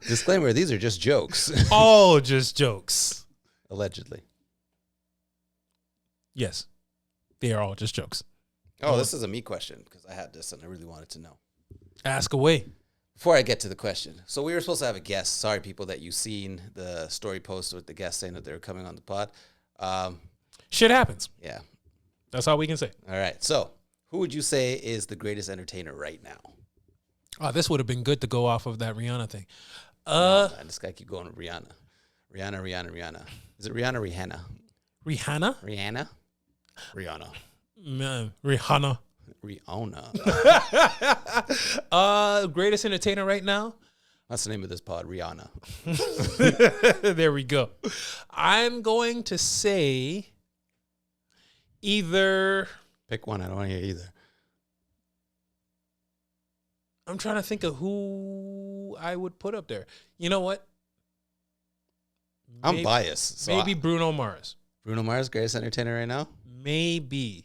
Disclaimer, these are just jokes. All just jokes. Allegedly. Yes. They are all just jokes. Oh, this is a me question because I had this and I really wanted to know. Ask away. Before I get to the question, so we were supposed to have a guest. Sorry, people, that you've seen the story post with the guest saying that they were coming on the pod. Shit happens. Yeah. That's all we can say. All right. So, who would you say is the greatest entertainer right now? Oh, this would have been good to go off of that Rihanna thing. Man, this guy keep going with Rihanna. Rihanna. Is it Rihanna or Rihanna? Rihanna? Rihanna. Man, Rihanna. Rihanna. Greatest entertainer right now? That's the name of this pod, Rihanna. There we go. I'm going to say either. Pick one. I don't want to hear either. I'm trying to think of who I would put up there. You know what? I'm biased. So maybe Bruno Mars. Bruno Mars, greatest entertainer right now? Maybe.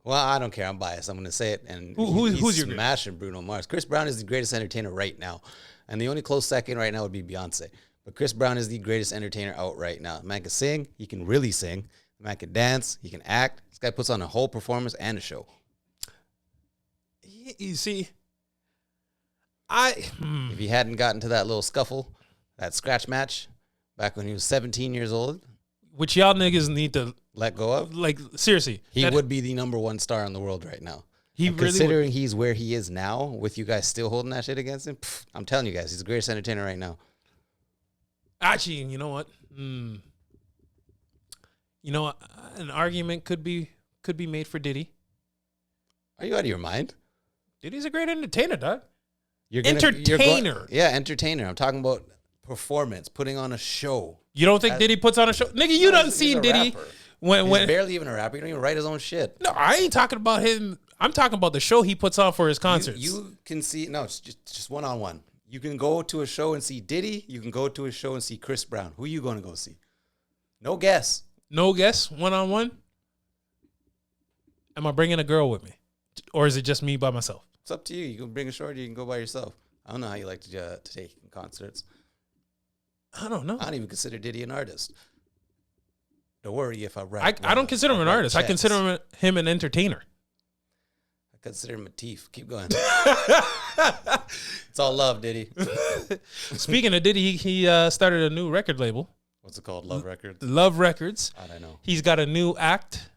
Well, I don't care. I'm biased. I'm going to say it. And who's your smashing Bruno Mars? Chris Brown is the greatest entertainer right now. And the only close second right now would be Beyonce. But Chris Brown is the greatest entertainer out right now. The man can sing. He can really sing. The man can dance. He can act. This guy puts on a whole performance and a show. You see, If he hadn't gotten to that little scuffle, that scratch match Back when he was 17 years old, which y'all niggas need to let go of. like seriously. He would be the #1 star in the world right now. He And really considering he's where he is now, with you guys still holding that shit against him, I'm telling you guys, he's the greatest entertainer right now. Actually, you know what? You know what? An argument could be made for Diddy. Are you out of your mind? Diddy's a great entertainer, dog. Entertainer. Yeah, entertainer. I'm talking about performance, putting on a show. You don't think Diddy puts on a show? Nigga, you done seen Diddy rapper. when He's barely even a rapper. He don't even write his own shit. No, I ain't talking about him. I'm talking about the show he puts on for his concerts. You can see, no, it's just one-on-one. You can go to a show and see Diddy. You can go to a show and see Chris Brown. Who are you going to go see? No guess. No guess, one-on-one? Am I bringing a girl with me? Or is it just me by myself? It's up to you. You can bring a shorty. You can go by yourself. I don't know how you like to take concerts. I don't know. I don't even consider Diddy an artist. Don't worry if I rap. I don't consider him an artist. Checks. I consider him an entertainer. I consider him a thief. Keep going. It's all love, Diddy. Speaking of Diddy, he started a new record label. What's it called? Love Records? Love Records. I don't know. He's got a new act,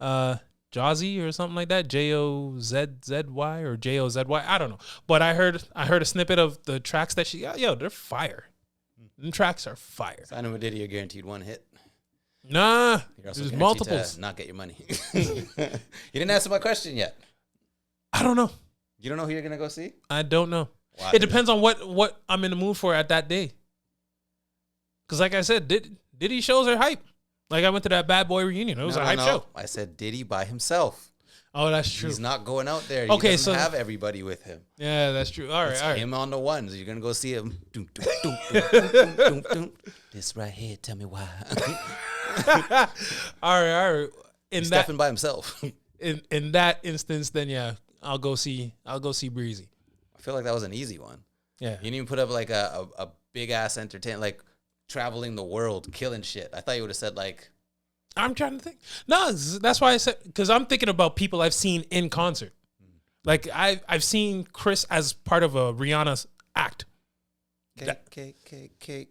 Jozzy or something like that. Jozzzy or Jozy. I don't know. But I heard a snippet of the tracks that she got. Yo, they're fire. Them tracks are fire. Sign him with Diddy, you're guaranteed one hit. Nah, You're also there's guaranteed multiples. to not get your money. You didn't answer my question yet. I don't know. You don't know who you're gonna go see? I don't know. Wow. It depends on what I'm in the mood for at that day. Because like I said, Diddy shows are hype. Like I went to that Bad Boy reunion. It was a hype show. I said Diddy by himself. Oh, that's true. He's not going out there. Okay, He doesn't so have everybody with him. Yeah, that's true. All right, It's all right. him on the ones. You're gonna go see him. Doom, doom, doom, doom, doom, doom, doom. This right here, tell me why. All right. He's stepping by himself. In that instance, then yeah, I'll go see Breezy. I feel like that was an easy one. Yeah. You didn't even put up like a big ass entertain, like traveling the world, killing shit. I thought you would have said like. I'm trying to think. No, that's why I said, because I'm thinking about people I've seen in concert. Like I've seen Chris as part of a Rihanna's act.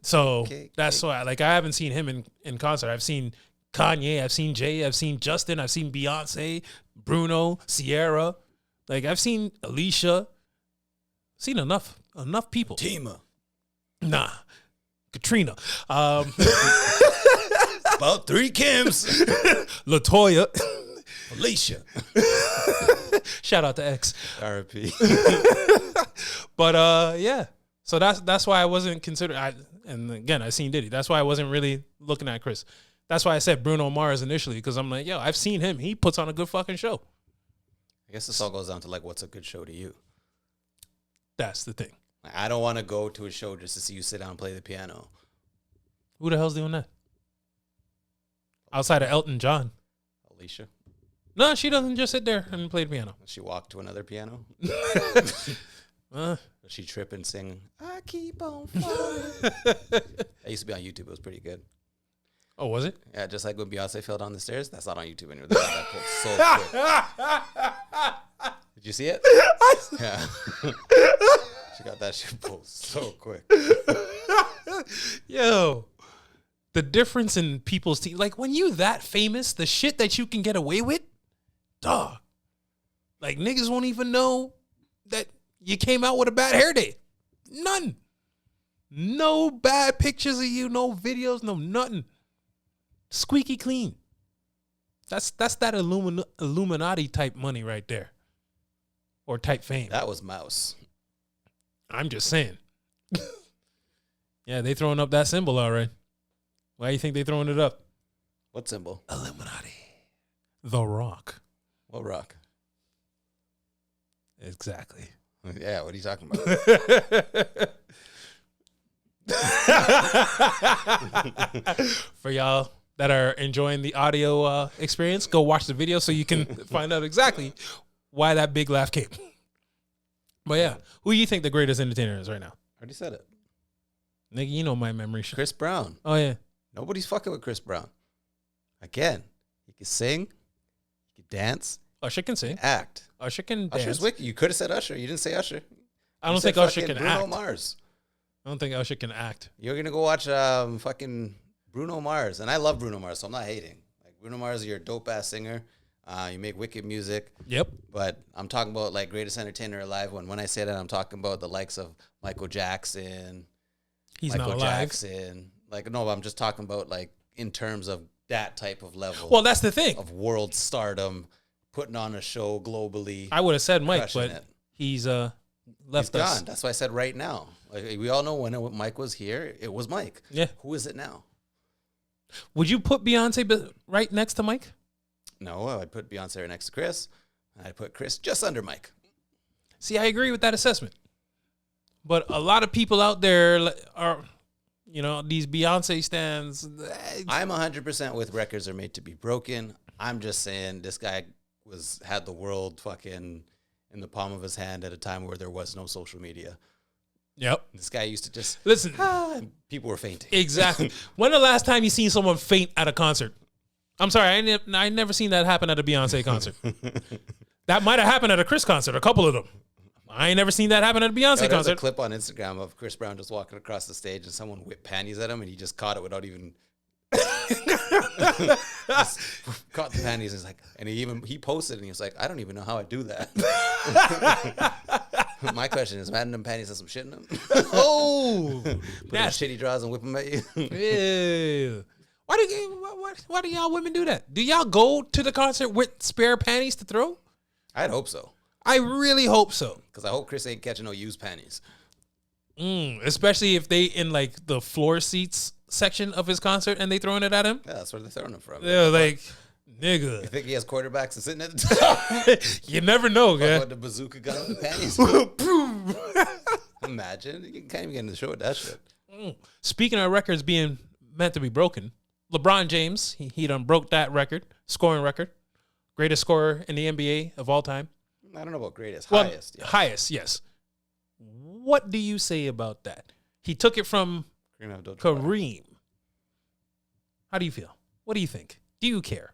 So that's why, like, I haven't seen him in concert. I've seen Kanye, I've seen Jay, I've seen Justin, I've seen Beyonce, Bruno, Sierra. Like, I've seen Alicia. Seen enough people. Tima. Nah, Katrina. About 3 Kims. Latoya. Alicia. Shout out to X. R.I.P. But yeah. So that's why I wasn't considering. And again, I seen Diddy. That's why I wasn't really looking at Chris. That's why I said Bruno Mars initially, because I'm like, yo, I've seen him. He puts on a good fucking show. I guess this all goes down to like, what's a good show to you? That's the thing. I don't want to go to a show just to see you sit down and play the piano. Who the hell's doing that? Outside of Elton John. Alicia. No, she doesn't just sit there and play the piano. Does she walk to another piano? Uh, Does she trip and sing, I keep on falling? That used to be on YouTube. It was pretty good. oh, was it? Yeah, just like when Beyonce fell down the stairs. That's not on YouTube anymore. That pulled so quick. Did you see it? Yeah. She got that shit pulled so quick. Yo, the difference in people's teeth. Like, when you that famous, the shit that you can get away with, dog. Like, niggas won't even know that you came out with a bad hair day. None. No bad pictures of you, no videos, no nothing. Squeaky clean. That's that Illuminati type money right there. Or type fame. That was Mouse. I'm just saying. Yeah, they throwing up that symbol, all right. Why do you think they throwing it up? What symbol? Illuminati. The Rock. What rock? Exactly. Yeah, what are you talking about? For y'all that are enjoying the audio experience, go watch the video so you can find out exactly why that big laugh came. But yeah, who do you think the greatest entertainer is right now? I already said it. Nigga, you know my memory. Chris Brown. Oh, yeah. Nobody's fucking with Chris Brown. Again, he can sing, he can dance, Usher can sing. act. Usher can dance. Usher's wicked. You could have said Usher. You didn't say Usher. I don't You think said Usher fucking can Bruno act. Mars. I don't think Usher can act. You're gonna go watch fucking Bruno Mars, and I love Bruno Mars, so I'm not hating. Like Bruno Mars, you're a dope ass singer. You make wicked music. Yep. But I'm talking about like greatest entertainer alive. When I say that, I'm talking about the likes of Michael Jackson. He's Michael not alive. Jackson. Like no, I'm just talking about like in terms of that type of level. Well, that's the thing. Of world stardom, putting on a show globally. I would have said Mike, crushing but it. he's He's left us. gone. That's why I said right now. Like we all know when Mike was here, it was Mike. Yeah. Who is it now? Would you put Beyonce right next to Mike? No, I'd put Beyonce right next to Chris. I'd put Chris just under Mike. See, I agree with that assessment. But a lot of people out there are, these Beyonce stans. I'm 100% with records are made to be broken. I'm just saying this guy had the world fucking in the palm of his hand at a time where there was no social media. Yep. This guy used to just Listen. and people were fainting. Exactly. When the last time you seen someone faint at a concert? I'm sorry, I never seen that happen at a Beyonce concert. That might have happened at a Chris concert, a couple of them. I ain't never seen that happen at a Beyonce There's concert. a clip on Instagram of Chris Brown just walking across the stage and someone whipped panties at him and he just caught it without even just caught the panties and he's like, and he posted and he was like, I don't even know how I do that. My question is, imagine them panties have some shit in them. Oh, Put in shitty draws and whip them at you. yeah. Why do y'all women do that? Do y'all go to the concert with spare panties to throw? I'd hope so. I really hope so. Because I hope Chris ain't catching no used panties. Especially if they in like the floor seats section of his concert and they throwing it at him. Yeah, that's where they're throwing them from. They're like, You nigga. think he has quarterbacks sitting at the top? You never know, Fuck guy. with the bazooka gun on the panties. Imagine. You can't even get in the show with that shit. Speaking of records being meant to be broken, LeBron James, he done broke that record, scoring record. Greatest scorer in the NBA of all time. I don't know about greatest. Well, Highest. Yeah. Highest, yes. What do you say about that? He took it from Kareem Abdul-Jabbar. Kareem. How do you feel? What do you think? Do you care?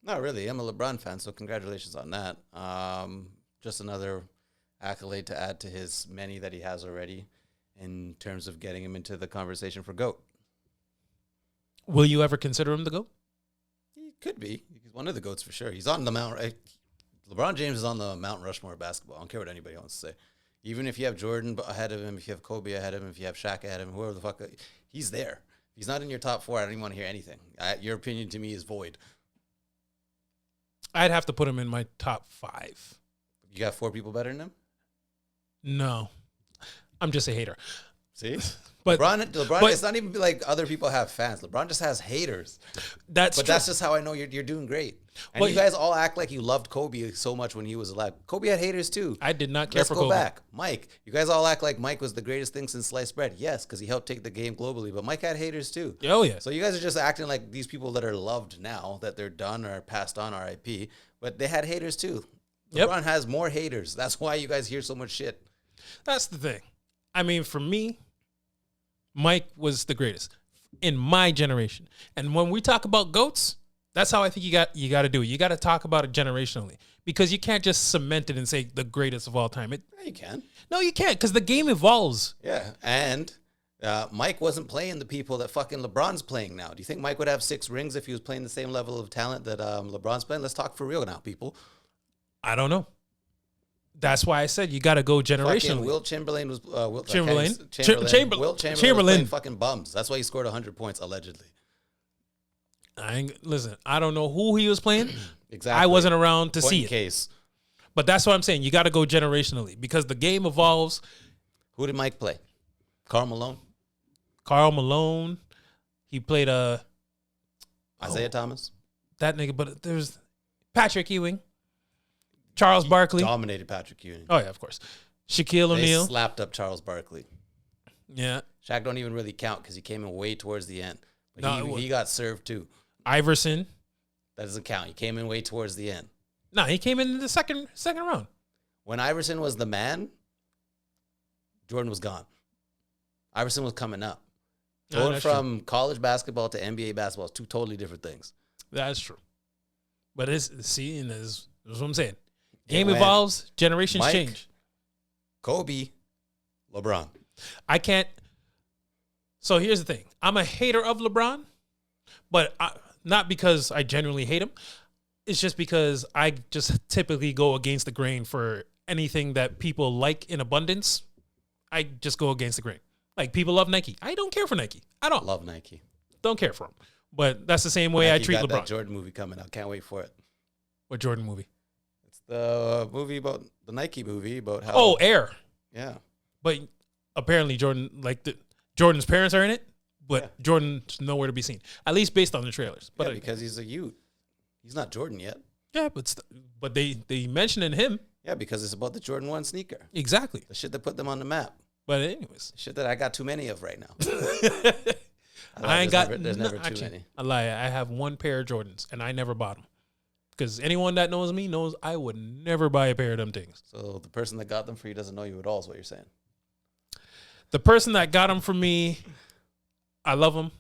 Not really. I'm a LeBron fan, so congratulations on that. Just another accolade to add to his many that he has already in terms of getting him into the conversation for GOAT. Will you ever consider him the GOAT? He could be. He's one of the GOATs for sure. He's on the Mount. LeBron James is on the Mount Rushmore of basketball. I don't care what anybody wants to say. Even if you have Jordan ahead of him, if you have Kobe ahead of him, if you have Shaq ahead of him, whoever the fuck, he's there. If he's not in your top four, I don't even want to hear anything. Your opinion to me is void. I'd have to put him in my top 5. You got 4 people better than him? No. I'm just a hater. See? But LeBron, it's not even like other people have fans. LeBron just has haters. That's just how I know you're doing great. And Well, you guys all act like you loved Kobe so much when he was alive. Kobe had haters too. I did not care Let's for go Kobe. back. Mike, you guys all act like Mike was the greatest thing since sliced bread. Yes, because he helped take the game globally. But Mike had haters too. Oh, yeah. So you guys are just acting like these people that are loved now, that they're done or passed on RIP. But they had haters too. Yep. LeBron has more haters. That's why you guys hear so much shit. That's the thing. I mean, for me, Mike was the greatest in my generation. And when we talk about GOATs, that's how I think you got to do it. You got to talk about it generationally because you can't just cement it and say the greatest of all time. Yeah, you can. No, you can't because the game evolves. Yeah, and Mike wasn't playing the people that fucking LeBron's playing now. Do you think Mike would have 6 rings if he was playing the same level of talent that LeBron's playing? Let's talk for real now, people. I don't know. That's why I said you got to go generationally. Fucking Wilt Chamberlain was Wilt Chamberlain was Chamberlain. playing fucking bums. That's why he scored 100 points allegedly. Listen, I don't know who he was playing. Exactly. I wasn't around to see it. Case. But that's what I'm saying. You got to go generationally because the game evolves. Who did Mike play? Karl Malone? Karl Malone. He played Isaiah Thomas? that nigga, but there's Patrick Ewing, Charles Barkley. Dominated Patrick Ewing. Oh yeah, of course. Shaquille They O'Neal. slapped up Charles Barkley. Yeah. Shaq don't even really count because he came in way towards the end. But No, he got served too. Iverson. That doesn't count. He came in way towards the end. No, he came in the second round. When Iverson was the man, Jordan was gone. Iverson was coming up. No, Going that's from college basketball to NBA basketball is 2 totally different things. That's true. But that's what I'm saying. Game went evolves, generations Mike, change. Kobe, LeBron. I can't So here's the thing. I'm a hater of LeBron, but not because I genuinely hate him. It's just because I just typically go against the grain for anything that people like in abundance. I just go against the grain. Like, people love Nike. I don't care for Nike. I don't. Love Nike. Don't care for them. But that's the same way Nike I treat got LeBron. That Jordan movie coming out. Can't wait for it. What Jordan movie? It's the movie about the Nike movie about how. Oh, Air. Yeah. But apparently Jordan's parents are in it, but Jordan's nowhere to be seen. At least based on the trailers. But because he's a youth. He's not Jordan yet. Yeah, but they mentioning him. Yeah, because it's about the Jordan 1 sneaker. Exactly. The shit that put them on the map. But anyways. Shit that I got too many of right now. I ain't got. There's never too many. I lie. I have one pair of Jordans, and I never bought them. Because anyone that knows me knows I would never buy a pair of them things. So the person that got them for you doesn't know you at all is what you're saying. The person that got them for me, I love him.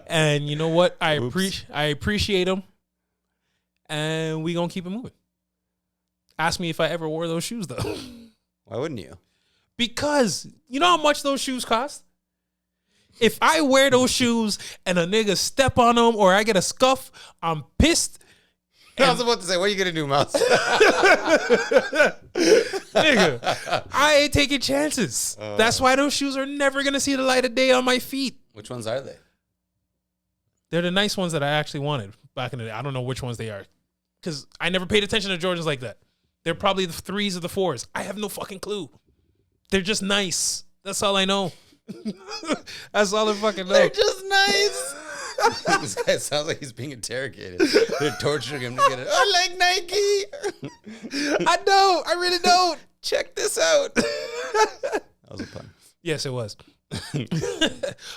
And you know what? I appreciate him. And we going to keep it moving. Ask me if I ever wore those shoes, though. Why wouldn't you? Because you know how much those shoes cost? If I wear those shoes and a nigga step on them or I get a scuff, I'm pissed. I was about to say, what are you going to do, Mouse? Nigga, I ain't taking chances. That's why those shoes are never going to see the light of day on my feet. Which ones are they? They're the nice ones that I actually wanted back in the day. I don't know which ones they are because I never paid attention to Jordans like that. They're probably the 3s or the 4s. I have no fucking clue. They're just nice. That's all I know. That's all I fucking know. They're just nice. This guy sounds like he's being interrogated. They're torturing him to get it. I like Nike. I don't. I really don't. Check this out. That was a pun. Yes, it was.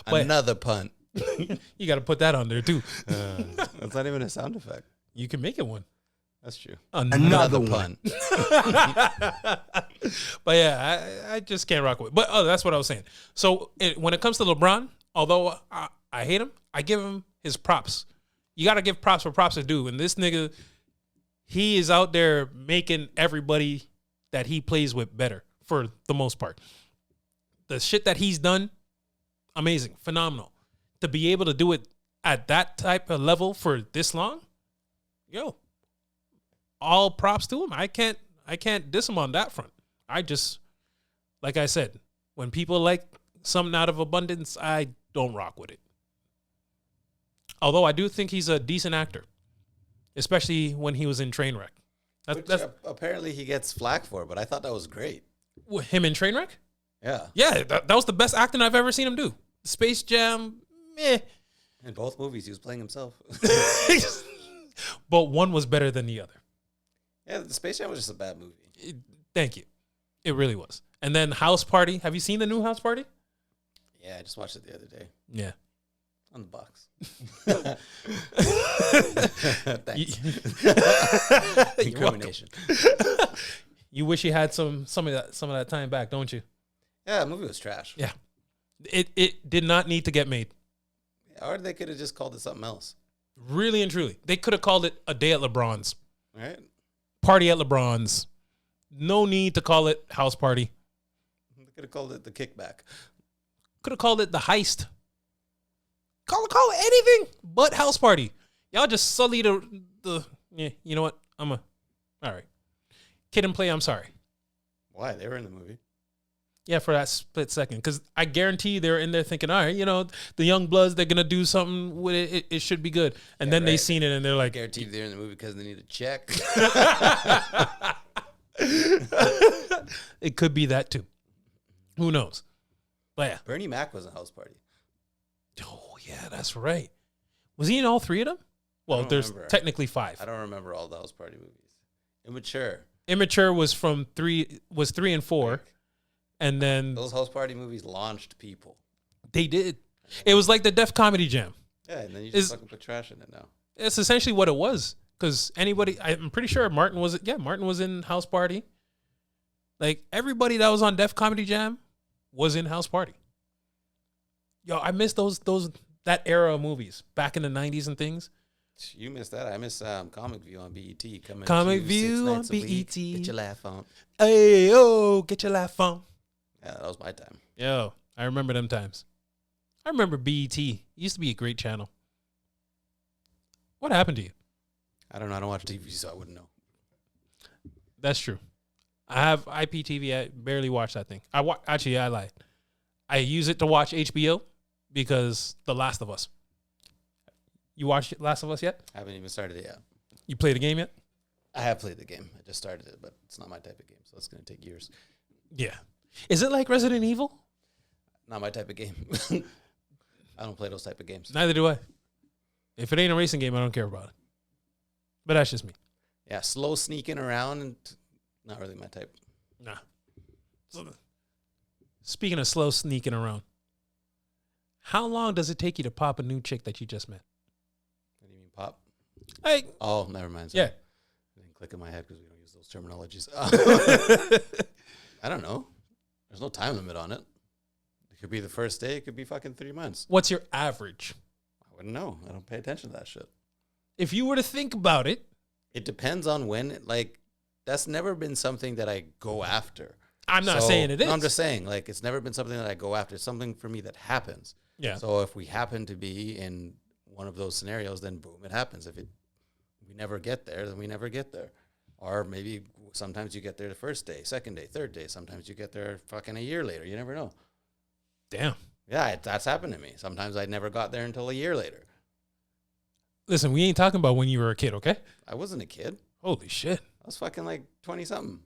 Another pun. You got to put that on there, too. That's not even a sound effect. You can make it one. That's true. Another pun. But yeah, I just can't rock with it. But that's what I was saying. So when it comes to LeBron, although I hate him, I give him his props. You got to give props where props are due. And this nigga, he is out there making everybody that he plays with better for the most part. The shit that he's done, amazing, phenomenal. To be able to do it at that type of level for this long, yo, all props to him. I can't diss him on that front. I just, like I said, when people like something out of abundance, I don't rock with it. Although I do think he's a decent actor, especially when he was in Trainwreck. That's apparently he gets flack for, but I thought that was great. Him in Trainwreck? Yeah. Yeah, that was the best acting I've ever seen him do. Space Jam, meh. In both movies, he was playing himself. But one was better than the other. Yeah, the Space Jam was just a bad movie. Thank you. It really was. And then House Party. Have you seen the new House Party? Yeah, I just watched it the other day. Yeah. On the box. Thanks. Incrimination. You wish you had some of that time back, don't you? Yeah, the movie was trash. Yeah. It did not need to get made. Yeah, or they could have just called it something else. Really and truly. They could have called it A Day at LeBron's. Right? Party at LeBron's. No need to call it House Party. They could have called it The Kickback. Could have called it The Heist. Call it anything but House Party. Y'all just sully the yeah, you know what? All right. Kid and Play, I'm sorry. Why? They were in the movie. Yeah, for that split second. Because I guarantee they're in there thinking, all right, the young bloods, they're going to do something with it. It should be good. And then they seen it and they're like. Guaranteed they're in the movie because they need a check. It could be that too. Who knows? But yeah. Bernie Mac was a House Party. Oh, yeah, that's right. Was he in all 3 of them? Well, there's technically 5. I don't remember all the House Party movies. Immature was 3 and 4. And then those House Party movies launched people. They did. It was like the Def Comedy Jam. Yeah, and then you just fucking put trash in it now. It's essentially what it was. Because I'm pretty sure Martin was in House Party. Like, everybody that was on Def Comedy Jam was in House Party. Yo, I miss that era of movies back in the 90s and things. You missed that. I miss Comic View on BET. Comic View on BET. Get your laugh on. Hey, get your laugh on. Yeah, that was my time. Yo, I remember them times. I remember BET. It used to be a great channel. What happened to you? I don't know. I don't watch TV, so I wouldn't know. That's true. I have IPTV. I barely watch that thing. Actually, I lied. I use it to watch HBO because The Last of Us. You watched Last of Us yet? I haven't even started it yet. You played the game yet? I have played the game. I just started it, but it's not my type of game, so it's going to take years. Yeah. Is it like Resident Evil? Not my type of game. I don't play those type of games. Neither do I. If it ain't a racing game, I don't care about it. But that's just me. Yeah, slow sneaking around, and not really my type. Nah. So, speaking of slow sneaking around, how long does it take you to pop a new chick that you just met? What do you mean, pop? Like, Oh, never mind. Sorry. yeah. It didn't click in my head because we don't use those terminologies. I don't know. There's no time limit on it. It could be the first day. It could be fucking 3 months. What's your average? I wouldn't know. I don't pay attention to that shit. If you were to think about it, It depends on when. Like, that's never been something that I go after. I'm not saying it is. No, I'm just saying, like, it's never been something that I go after. It's something for me that happens. Yeah. So if we happen to be in one of those scenarios, then boom, it happens. If we never get there, then we never get there. Or maybe sometimes you get there the first day, second day, third day. Sometimes you get there fucking a year later. You never know. Damn. Yeah, that's happened to me. Sometimes I never got there until a year later. Listen, we ain't talking about when you were a kid, okay? I wasn't a kid. Holy shit. I was fucking like 20-something.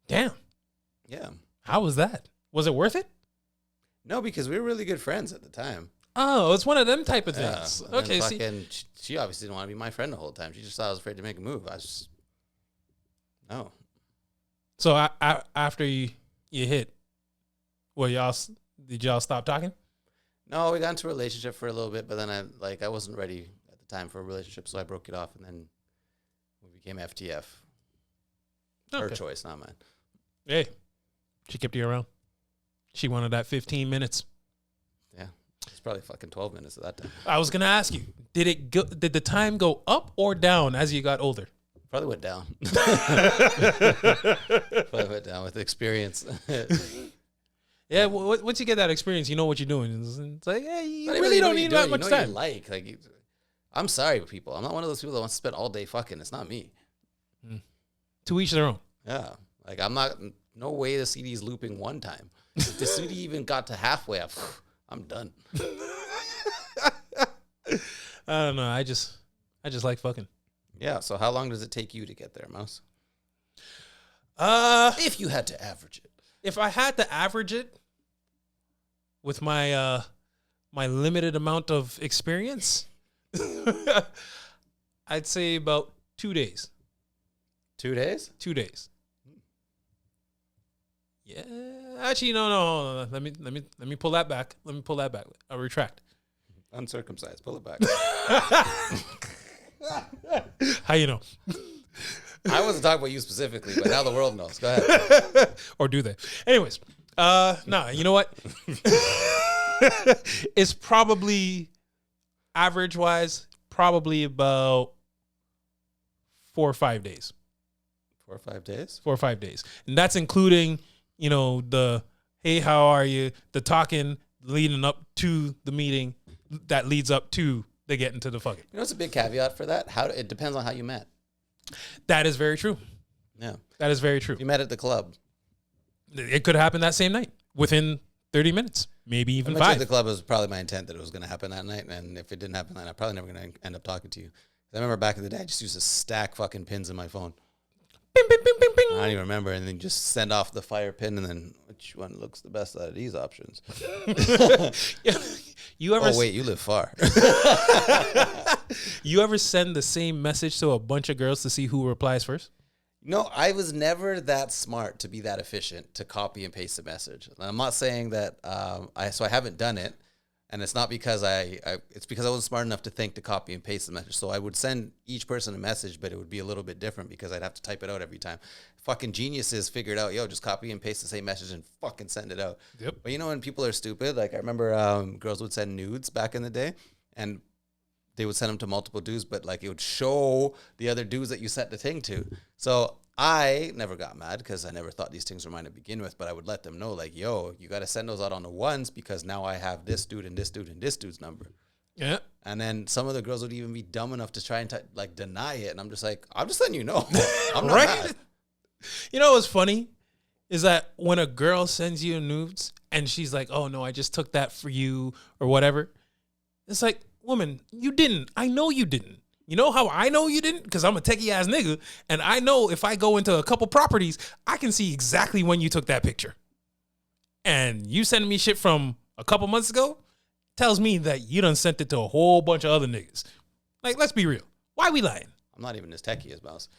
Damn. Yeah. How was that? Was it worth it? No, because we were really good friends at the time. Oh, it's one of them type of Yeah. things. And Okay, then see. fucking, she obviously didn't want to be my friend the whole time. She just thought I was afraid to make a move. No. So after you hit, did y'all stop talking? No, we got into a relationship for a little bit, but then I wasn't ready at the time for a relationship, so I broke it off, and then we became FTF. Her Okay. choice, not mine. Hey, she kept you around. She wanted that 15 minutes. Yeah, it's probably fucking 12 minutes at that time. I was gonna ask you, did the time go up or down as you got older? Probably went down. Probably went down with experience. Yeah, once you get that experience, you know what you're doing. It's like, hey, you But really you know don't what need you're that doing, much you know time. what you like, I'm sorry, people. I'm not one of those people that wants to spend all day fucking. It's not me. To each their own. Yeah, like I'm not. No way the CD's looping one time. If the CD even got to halfway, I'm done. I don't know. I just like fucking. Yeah. So how long does it take you to get there, Mouse? If you had to average it. If I had to average it with my my limited amount of experience, I'd say about 2 days. 2 days? 2 days. Yeah. Actually, no. Hold on. Let me pull that back. I'll retract. Uncircumcised. Pull it back. How you know? I wasn't talking about you specifically, but now the world knows. Go ahead. Or do they? Anyways, no, you know what? It's probably average wise, probably about 4 or 5 days. 4 or 5 days? 4 or 5 days. And that's including, the hey, how are you? The talking leading up to the meeting that leads up to the getting to the fucking. You know what's a big caveat for that? It depends on how you met. That is very true. Yeah. That is very true. You met at the club. It could happen that same night within 30 minutes, maybe even I met you at 5. the club. It was probably my intent that it was going to happen that night. And if it didn't happen that night, I'm probably never going to end up talking to you. I remember back in the day, I just used to stack fucking pins in my phone. Bing, bing, bing, bing, bing. I don't even remember. And then just send off the fire pin and then which one looks the best out of these options? You ever? Oh, wait, you live far. You ever send the same message to a bunch of girls to see who replies first? No, I was never that smart to be that efficient to copy and paste a message. And I'm not saying that I haven't done it. And it's not because it's because I wasn't smart enough to think to copy and paste the message. So I would send each person a message, but it would be a little bit different because I'd have to type it out every time. Fucking geniuses figured out, just copy and paste the same message and fucking send it out. Yep. But when people are stupid, like I remember girls would send nudes back in the day and they would send them to multiple dudes, but like it would show the other dudes that you sent the thing to. So I never got mad because I never thought these things were mine to begin with, but I would let them know, like, yo, you got to send those out on the ones because now I have this dude and this dude and this dude's number. Yeah. And then some of the girls would even be dumb enough to try and like deny it. And I'm just like, I'm just letting you know. I'm not mad. You know what's funny is that when a girl sends you nudes and she's like, oh no, I just took that for you or whatever. It's like, woman, you didn't. I know you didn't. You know how I know you didn't? Because I'm a techie ass nigga. And I know if I go into a couple properties, I can see exactly when you took that picture. And you sending me shit from a couple months ago tells me that you done sent it to a whole bunch of other niggas. Like, let's be real. Why we lying? I'm not even as techie as Mouse.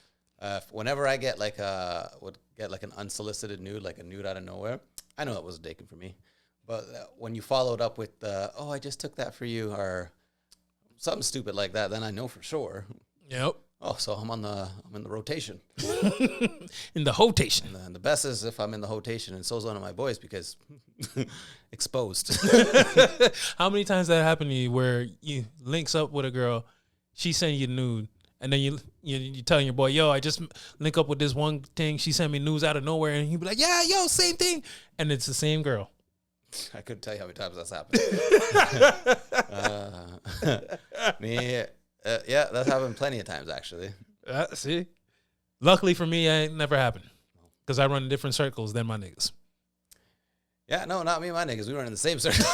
Whenever I get like an unsolicited nude, like a nude out of nowhere, I know it was taken for me. But when you followed up with, oh, I just took that for you, or something stupid like that, then I know for sure. Yep. Oh, so I'm in the rotation. In the hotation. And the best is if I'm in the hotation and so's one of my boys because exposed. How many times that happened to you where you links up with a girl, she send you a nude, and then you telling your boy, yo, I just link up with this one thing, she sent me news out of nowhere, and he be like, yeah, yo, same thing, and it's the same girl. I couldn't tell you how many times that's happened. Yeah, that's happened plenty of times, actually. See? Luckily for me, it never happened. Because I run in different circles than my niggas. Yeah, no, not me and my niggas. We run in the same circle.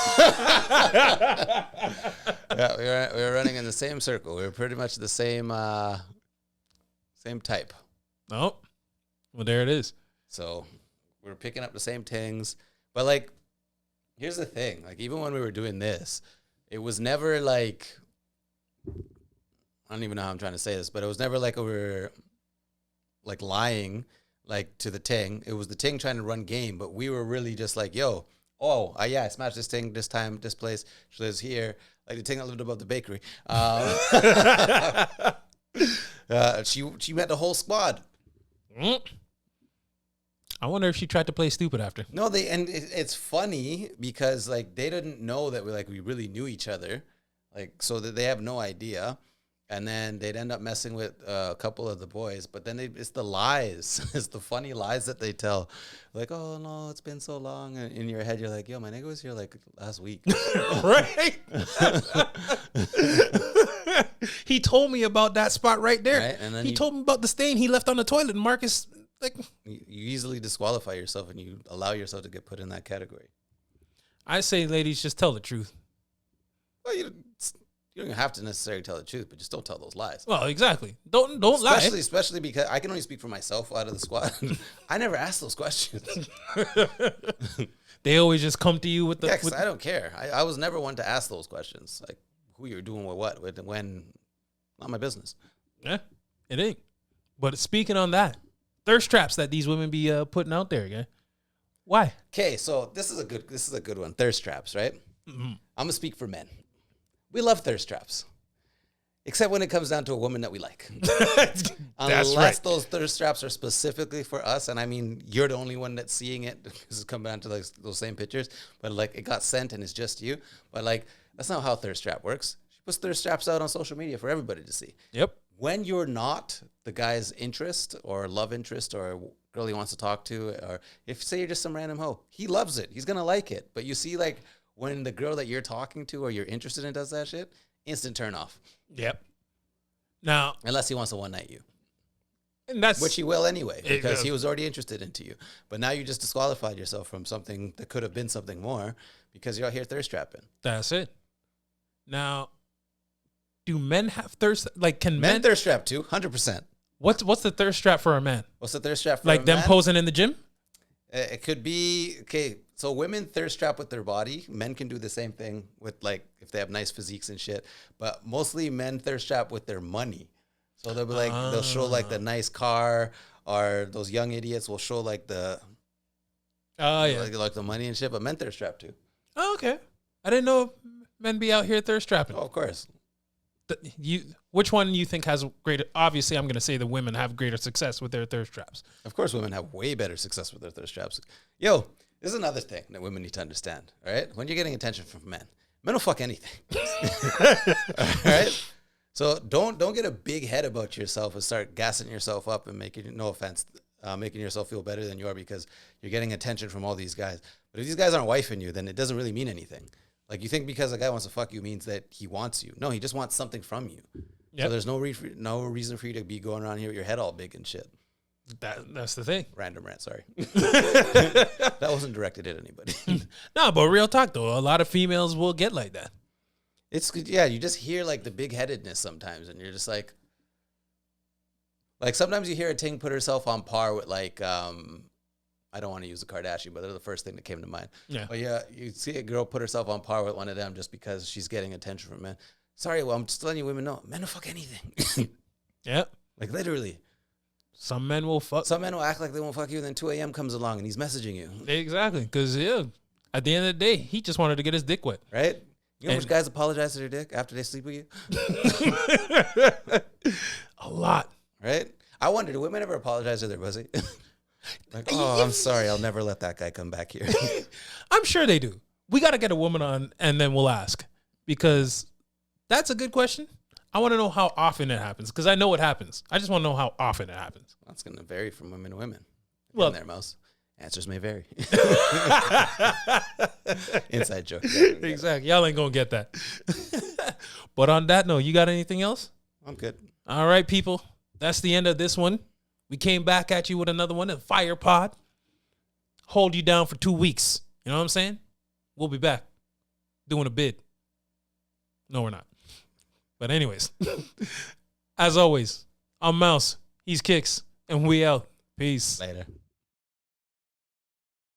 Yeah, we were running in the same circle. We were pretty much the same type. Oh, well, there it is. So we were picking up the same things. But, like, here's the thing. Like, even when we were doing this, it was never like, I don't even know how I'm trying to say this, but it was never like we were like lying like to the ting. It was the ting trying to run game, but we were really just like, yo, yeah, I smashed this ting this time, this place. She lives here. Like the ting that lived above the bakery. She met the whole squad. I wonder if she tried to play stupid after. No, it's funny because like they didn't know that we really knew each other, like so that they have no idea. And then they'd end up messing with a couple of the boys. But then it's the lies. It's the funny lies that they tell. Like, oh, no, it's been so long. And in your head, you're like, yo, my nigga was here like last week. Right? He told me about that spot right there. Right? And then he told me about the stain he left on the toilet. And Marcus, like... You easily disqualify yourself and you allow yourself to get put in that category. I say, ladies, just tell the truth. Well, you don't have to necessarily tell the truth, but just don't tell those lies. Well, exactly. Don't lie. Especially because I can only speak for myself out of the squad. I never ask those questions. They always just come to you with the... Yeah, because I don't care. I was never one to ask those questions. Like, who you're doing with what, when, not my business. Yeah, it ain't. But speaking on that, thirst traps that these women be putting out there, yeah? Why? Okay, so this is a good one. Thirst traps, right? Mm-hmm. I'm going to speak for men. We love thirst traps, except when it comes down to a woman that we like. Unless those thirst traps are specifically for us, and I mean, you're the only one that's seeing it because it's coming down to like those same pictures, but like it got sent and it's just you. But like, that's not how thirst trap works. She puts thirst traps out on social media for everybody to see. Yep. When you're not the guy's interest or love interest or a girl he wants to talk to, or if say you're just some random hoe, he loves it. He's going to like it. But you see like, when the girl that you're talking to or you're interested in does that shit, instant turn off. Yep. Now, unless he wants to one night you, and which he will anyway because he was already interested into you. But now you just disqualified yourself from something that could have been something more because you're out here thirst trapping. That's it. Now, do men have thirst? Like, can men thirst trap too? 100%. What's the thirst trap for a man? What's the thirst trap for like them man? Posing in the gym? It could be okay. So women thirst trap with their body. Men can do the same thing with like if they have nice physiques and shit. But mostly men thirst trap with their money. So they'll be like they'll show like the nice car, or those young idiots will show like the like the money and shit. But men thirst trap too. Oh, okay. I didn't know men be out here thirst trapping. Oh, of course. Which one you think has greater? Obviously, I'm going to say the women have greater success with their thirst traps. Of course, women have way better success with their thirst traps. Yo, this is another thing that women need to understand. All right, when you're getting attention from men will fuck anything. All right, so don't get a big head about yourself and start gassing yourself up and making. No offense, making yourself feel better than you are because you're getting attention from all these guys. But if these guys aren't wifing you, then it doesn't really mean anything. Like, you think because a guy wants to fuck you means that he wants you. No, he just wants something from you. Yep. So there's no reason for you to be going around here with your head all big and shit. That's the thing. Random rant, sorry. That wasn't directed at anybody. No, but real talk though, a lot of females will get like that. You just hear like the big headedness sometimes, and you're just like sometimes you hear a ting put herself on par with like I don't want to use the Kardashian, but they're the first thing that came to mind. Yeah. But yeah, you see a girl put herself on par with one of them just because she's getting attention from men. Sorry, well, I'm just letting you women know, men will fuck anything. Yeah. Like, literally. Some men will fuck. Some men will act like they won't fuck you, and then 2 a.m. comes along and he's messaging you. Exactly. Because, yeah, at the end of the day, he just wanted to get his dick wet. Right? You know which guys apologize to their dick after they sleep with you? A lot. Right? I wonder, do women ever apologize to their pussy? Like, oh, I'm sorry, I'll never let that guy come back here. I'm sure they do. We got to get a woman on, and then we'll ask. Because that's a good question. I want to know how often it happens, because I know it happens. I just want to know how often it happens. That's going to vary from women to women. Well, in there, Mouse. Answers may vary. Inside joke. Exactly. Y'all ain't going to get that. But on that note, you got anything else? I'm good. All right, people. That's the end of this one. We came back at you with another one, a fire pod. Hold you down for 2 weeks. You know what I'm saying? We'll be back doing a bid. No, we're not. But anyways, as always, I'm Mouse, he's Kicks, and we out. Peace. Later.